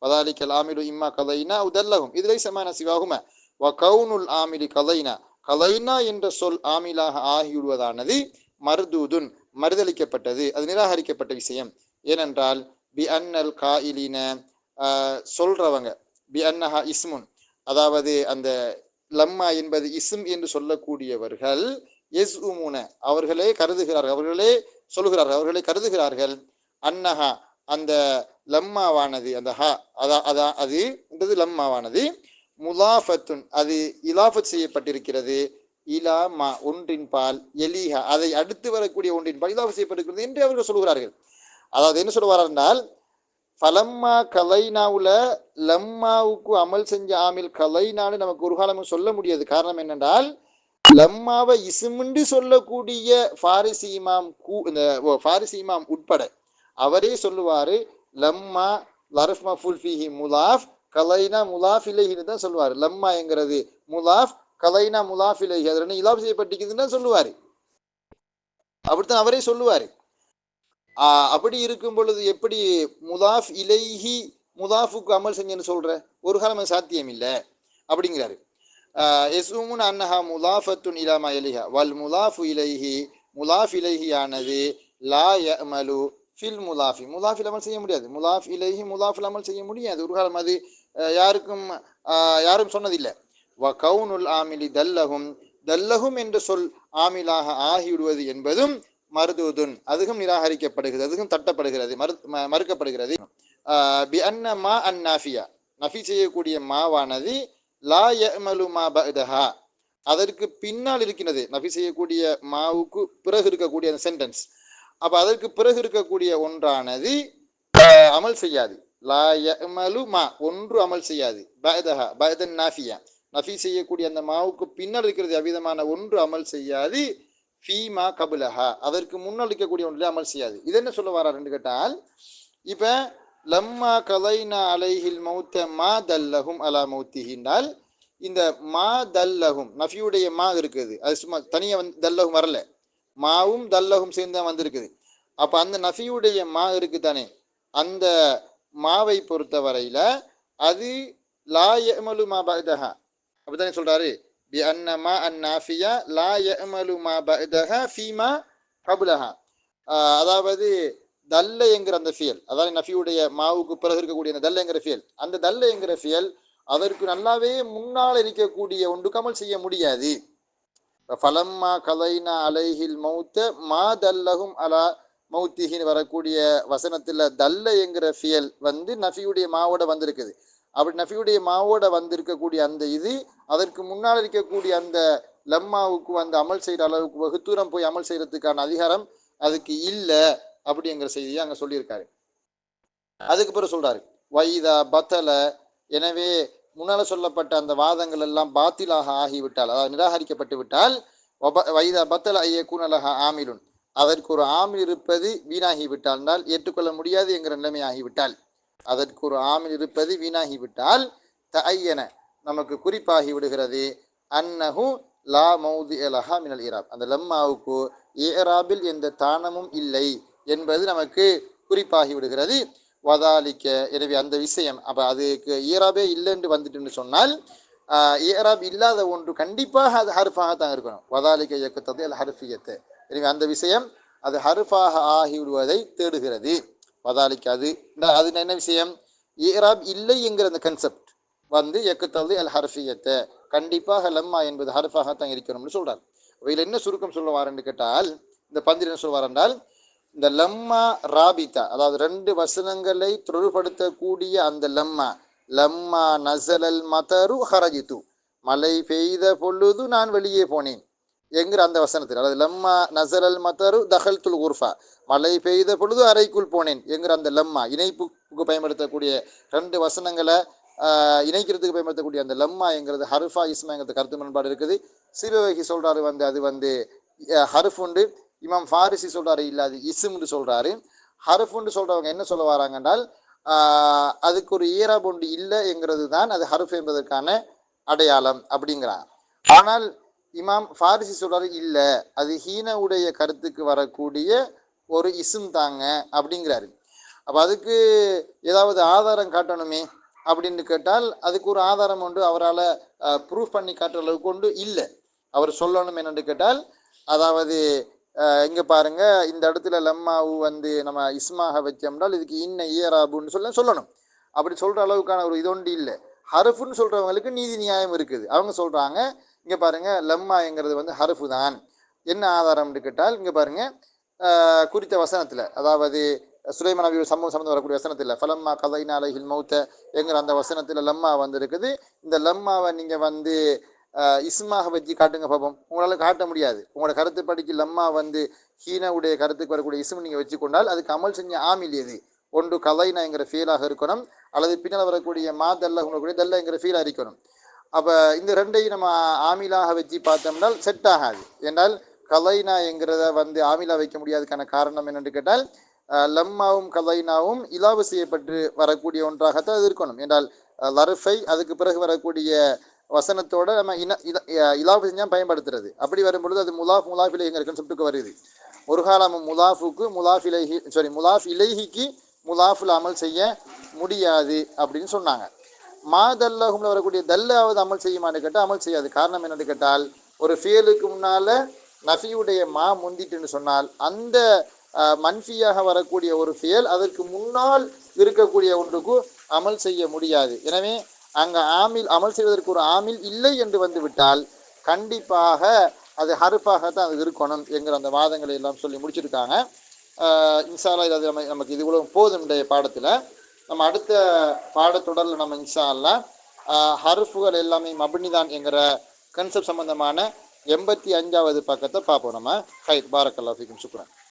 வதாலிக்கல் ஆமிலு இம்மா கலைனா உதல்லகும் இதிலை சமான சிவாகும வ கவுனுல் ஆமிலி கலைனா கலைனா என்ற சொல் ஆமிலாக ஆகிவிடுவதானது மர்தூதுன் மறுதளிக்கப்பட்டது, அது நிராகரிக்கப்பட்ட விஷயம். ஏனென்றால் பி அன்னல் காயிலின சொல்றவங்க பி அன்னஹா இஸ்முன், அதாவது அந்த லம்மா என்பது இஸ்ம் என்று சொல்லக்கூடியவர்கள் எஸ் உமுன அவர்களே கருதுகிறார்கள், அவர்களே சொல்கிறார்கள், அவர்களே கருதுகிறார்கள் அன்னஹா அந்த லம்மாவானது அந்த ஹா அது லம்மாவானது முலாஃபத்துன் அது இலாஃபத் செய்யப்பட்டிருக்கிறது இலா மா ஒன்றின் பால் எலிஹா அதை அடுத்து வரக்கூடிய ஒன்றின் பால் இலாஃபத் செய்யப்பட்டிருக்கிறது என்று அவர்கள் சொல்கிறார்கள். அதாவது என்ன சொல்லுவார்கள் என்றால் பலம்மா கலைனாவுல லம்மாவுக்கு அமல் செஞ்ச ஆமில் கலைனான்னு நமக்கு ஒரு காலமும் சொல்ல முடியாது. காரணம் என்னென்றால் லம்மாவை இசுமுண்டு சொல்லக்கூடிய ஃபாரிசி இமாம் இந்த ஃபாரிசி இமாம் உட்பட அவரே சொல்லுவாரு லம்மா லரஃப் மஃபூல் ஃபீஹி முலாஃப் கலைனா முலாஃப் இலைஹின்னு தான் சொல்லுவார். லம்மா என்கிறது முலாஃப் கலைனா முலாஃப் இலைஹி அது இலாஃப் செய்யப்பட்டிருக்குதுன்னு தான் சொல்லுவார். அப்படித்தான் அவரே சொல்லுவார். அப்படி இருக்கும் பொழுது எப்படி முலாஃப் இலைஹி முலாஃபுக்கு அமல் செஞ்சேன்னு சொல்ற ஒரு காலம் சாத்தியம் இல்லை அப்படிங்கிறாரு. எஸ்உமுன் அன்னஹா முலாஃபத்துன் இலாமா எலிஹா வல் முலாஃபு இலைஹி முலாஃப் இலைஹி ஆனது லா யஅமலு ஃபில் முலாஃபி முலாஃபில் அமல் செய்ய முடியாது. முலாஃப் இலைஹி முலாஃபில் அமல் செய்ய முடியாது ஒரு காலம். அது யாரும் சொன்னதில்லை. வ கவுனுல் ஆமிலி தல்லஹும் என்ற சொல் ஆமிலாக ஆகிவிடுவது என்பதும் மருதுதுன் அதுவும் நிராகரிக்கப்படுகிறது, அதுவும் தட்டப்படுகிறது, மறுக்கப்படுகிறது. பி அன்ன மா அன் நாஃபியா நஃபி செய்யக்கூடிய மாவானது லா யஅமலு மா பஅதஹா அதற்கு பின்னால் இருக்கிறது. நஃபி செய்யக்கூடிய மாவுக்கு பிறகு இருக்கக்கூடிய அந்த சென்டென்ஸ், அப்ப அதற்கு பிறகு இருக்கக்கூடிய ஒன்றானது அமல் செய்யாது. லா யஅமலு மா ஒன்று அமல் செய்யாது. பஅதஹா பஅதன் நாஃபியா நஃபி செய்யக்கூடிய அந்த மாவுக்கு பின்னால் இருக்கிறது அவ்விதமான ஒன்று அமல் செய்யாது. ஃபீமா கபுலஹா அதற்கு முன்னால் இருக்கக்கூடிய ஒன்றிலே அமல் செய்யாது. இது என்ன சொல்ல வராருன்னு கேட்டால் இப்ப லம்மா கலைனா அலைஹில் மௌத்த மா தல்லஹும் அலா மௌத்திஹின்னால் இந்த மா தல்லஹும் நஃபியுடைய மா இருக்குது, அது சும்மா தனியா தல்லஹும் வரல, மாவும் தல்லஹும் சேர்ந்து வந்திருக்குது. அப்ப அந்த நஃபியுடைய மா இருக்கு தானே, அந்த மாவை பொறுத்த வரையில அது லா யஅமலு மா பஅதஹா அப்படித்தானே சொல்றாரு. பி அன்ன மா அன் நாஃபியா லா யஅமலு மா பஅதஹா ஃபீமா கபுலஹா அதாவது தல்ல என்கிற அந்த ஃபியல், அதாவது நஃபியுடைய மாவுக்கு பிறகு இருக்கக்கூடிய அந்த தல்ல என்கிற ஃபியல், அந்த தல்ல என்கிற ஃபியல் அதற்கு நல்லாவே முன்னால் இருக்கக்கூடிய ஒன்று அமல் செய்ய முடியாது. ஃபலம்மா கலைனா அலைஹில் மௌத்த மா தல்லஹும் அலா மௌத்திஹின்னு வரக்கூடிய வசனத்துல தல்ல என்கிற ஃபியல் நஃபியுடைய மாவோட வந்திருக்குது. அப்படி நஃபியுடைய மாவோட வந்திருக்கக்கூடிய அந்த இது அதற்கு முன்னால் இருக்கக்கூடிய அந்த லம்மாவுக்கு அமல் செய்யற அளவுக்கு வெகு தூரம் போய் அமல் செய்யறதுக்கான அதிகாரம் அதுக்கு இல்லை அப்படிங்கிற செய்தியை அங்க சொல்லியிருக்காரு. அதுக்கு பிறகு சொல்றாரு வைதா பத்தல எனவே முன்னால சொல்லப்பட்ட அந்த வாதங்கள் எல்லாம் பாத்திலாக ஆகிவிட்டால், அதாவது நிராகரிக்கப்பட்டு விட்டால் வைதா பத்தல ஐய கூனலக ஆமிலுன் அதற்கு ஒரு ஆமில் இருப்பது வீணாகிவிட்டால் ஏற்றுக்கொள்ள முடியாது என்கிற நிலைமை ஆகிவிட்டால், அதற்கு ஒரு ஆமில் இருப்பது வீணாகிவிட்டால் தஐயன நமக்கு குறிப்பாகி விடுகிறது அன்னஹு லா மௌதி லஹா மினல் இராப் அந்த லம்மாவுக்கு ஏராபில் எந்த தானமும் இல்லை என்பது நமக்கு குறிப்பாகி விடுகிறது. வதாலிக்க எனவே அந்த விஷயம் அப்ப அதுக்கு ஈராபே இல்லைன்னு வந்துட்டுன்னு சொன்னால் ஏராப் இல்லாத ஒன்று கண்டிப்பாக அது ஹர்ஃபாக தான் இருக்கணும். வதாலிக்க இயக்கத்தது அல் ஹர்ஃபியத்தை எனவே அந்த விஷயம் அது ஹர்ஃபாக ஆகிவிடுவதை தேடுகிறது. வதாலிக்க அது என்ன விஷயம், ஏராப் இல்லை என்கிற அந்த கன்செப்ட் எக்குத்தது அல் ஹர்ஃபியத்தை கண்டிப்பாக லம்மா என்பது ஹர்ஃபாகத்தான் இருக்கணும்னு சொல்றாரு. இதில் என்ன சுருக்கம் சொல்லுவாருன்னு கேட்டால் இந்த பந்தில் என்ன சொல்வார் என்றால் இந்த லம்மா ராபிதா அதாவது ரெண்டு வசனங்களை தொடர்படுத்தக்கூடிய அந்த லம்மா நசலல் மதரு ஹரஜித்து மழை பெய்த பொழுது நான் வெளியே போனேன் என்கிற அந்த வசனத்தில், அதாவது லம்மா நசலல் மதரு தஹல் துல் குர்ஃபா மழை பெய்த பொழுது அறைக்குள் போனேன் என்கிற அந்த லம்மா இணைப்புக்கு பயன்படுத்தக்கூடிய ரெண்டு வசனங்களை இணைக்கிறதுக்கு பயன்படுத்தக்கூடிய அந்த லம்மா என்கிறது ஹர்ஃபா இஸ்மாங்கிறது கருத்து முரண்பாடு இருக்குது. சிறுவகி சொல்றாரு அது ஹர்ஃப் உண்டு, இமாம் ஃபாரிசி சொல்றாரு இல்ல அது இஸ்ம்னு சொல்றாரு. ஹர்ஃப்னு சொல்றவங்க என்ன சொல்ல வராங்க என்றால் அதுக்கு ஒரு ஈராப் ஒன்று இல்லை என்கிறது தான் அது ஹர்ஃப் என்பதற்கான அடையாளம் அப்படிங்கிறாங்க. ஆனால் இமாம் ஃபாரிசி சொல்றாரு இல்லை, அது ஹீனவுடைய கருத்துக்கு வரக்கூடிய ஒரு இசும் தாங்க அப்படிங்கிறாரு. அப்போ அதுக்கு ஏதாவது ஆதாரம் காட்டணுமே அப்படின்னு கேட்டால் அதுக்கு ஒரு ஆதாரம் உண்டு, அவரால் ப்ரூஃப் பண்ணி காட்டுற அளவுக்கு கொண்டு இல்லை. அவர் சொல்லணும் என்னென்று கேட்டால், அதாவது இங்கே பாருங்க, இந்த இடத்துல லம்மாவு வந்து நம்ம இஸ்மாக வச்சோம்னால் இதுக்கு இன்ன ஏராபுன்னு சொல்லணும். அப்படி சொல்கிற அளவுக்கான ஒரு இதொண்டு இல்லை. ஹருஃபுன்னு சொல்கிறவங்களுக்கு நீதி நியாயம் இருக்குது. அவங்க சொல்கிறாங்க இங்கே பாருங்க, லம்மாங்கிறது வந்து ஹருஃபு தான். என்ன ஆதாரம்னு கேட்டால் இங்கே பாருங்க, குறித்த வசனத்தில், அதாவது சுலைமான் நபி சம்பந்தம் வரக்கூடிய வசனத்தில் ஃபலம்மா கதைனா அலைஹில் மௌத்த என்கிற அந்த வசனத்தில் லம்மா வந்திருக்குது. இந்த லம்மாவை நீங்கள் வந்து இஸ்மாக வச்சு காட்டுங்க பாப்போம். உங்களால் காட்ட முடியாது. உங்களோட கருத்து படிக்கு லம்மா வந்து ஹீனவுடைய கருத்துக்கு வரக்கூடிய இஸ்ம் நீங்கள் வச்சு கொண்டால் அதுக்கு அமல் செஞ்ச ஆமில் எது? ஒன்று கலைனாங்கிற ஃபீலாக இருக்கணும், அல்லது பின்னால் வரக்கூடிய தல்ல உங்களுடைய தல்லங்கிற ஃபீலாக இருக்கணும். அப்போ இந்த ரெண்டையும் நம்ம ஆமிலாக வச்சு பார்த்தோம்னால் செட் ஆகாது. என்றால் கலைனா என்கிறத வந்து ஆமிலா வைக்க முடியாதுக்கான காரணம் என்னென்று கேட்டால், லம்மாவும் கலைனாவும் இலாவு செய்யப்பட்டு வரக்கூடிய ஒன்றாகத்தான் அது இருக்கணும். என்றால் லர்ஃபை அதுக்கு பிறகு வரக்கூடிய வசனத்தோட நம்ம இலாஃபு செஞ்சால் பயன்படுத்துறது. அப்படி வரும்பொழுது அது முலாஃப் இலைஹின்னு சொல்லிட்டு வருது. ஒரு காலம் முலாஃபுக்கு முலாஃப் இலைஹிக்கு முலாஃபுல் அமல் செய்ய முடியாது அப்படின்னு சொன்னாங்க. மாதல்லஹும்ல வரக்கூடிய தல்லாவது அமல் செய்யுமான்னு கேட்டால் அமல் செய்யாது. காரணம் என்னன்னு கேட்டால், ஒரு ஃபியலுக்கு முன்னால நஃபியுடைய முந்திட்டுன்னு சொன்னால் அந்த மன்ஃபியாக வரக்கூடிய ஒரு ஃபியல் அதற்கு முன்னால் இருக்கக்கூடிய ஒன்றுக்கு அமல் செய்ய முடியாது. எனவே அங்கே அமல் செய்வதற்கு ஒரு ஆமில் இல்லை என்று வந்து விட்டால் கண்டிப்பாக அது ஹருஃபாகத்தான் அது இருக்கணும் என்கிற அந்த வாதங்களை எல்லாம் சொல்லி முடிச்சிருக்காங்க. இன்ஷா அல்லாஹ் இது நமக்கு இது இவ்வளவு போதும். இன்றைய பாடத்தில் நம்ம அடுத்த பாடத்தொடரில் நம்ம இன்ஷா அல்லாஹ் ஹருஃபுகள் எல்லாமே மப்னிதான் என்கிற கன்செப்ட் சம்பந்தமான 85வது பக்கத்தை பார்ப்போம் நம்ம. ஹைத் பாரக்கல்லாஹு ஃபீக்கும். சுக்ரான்.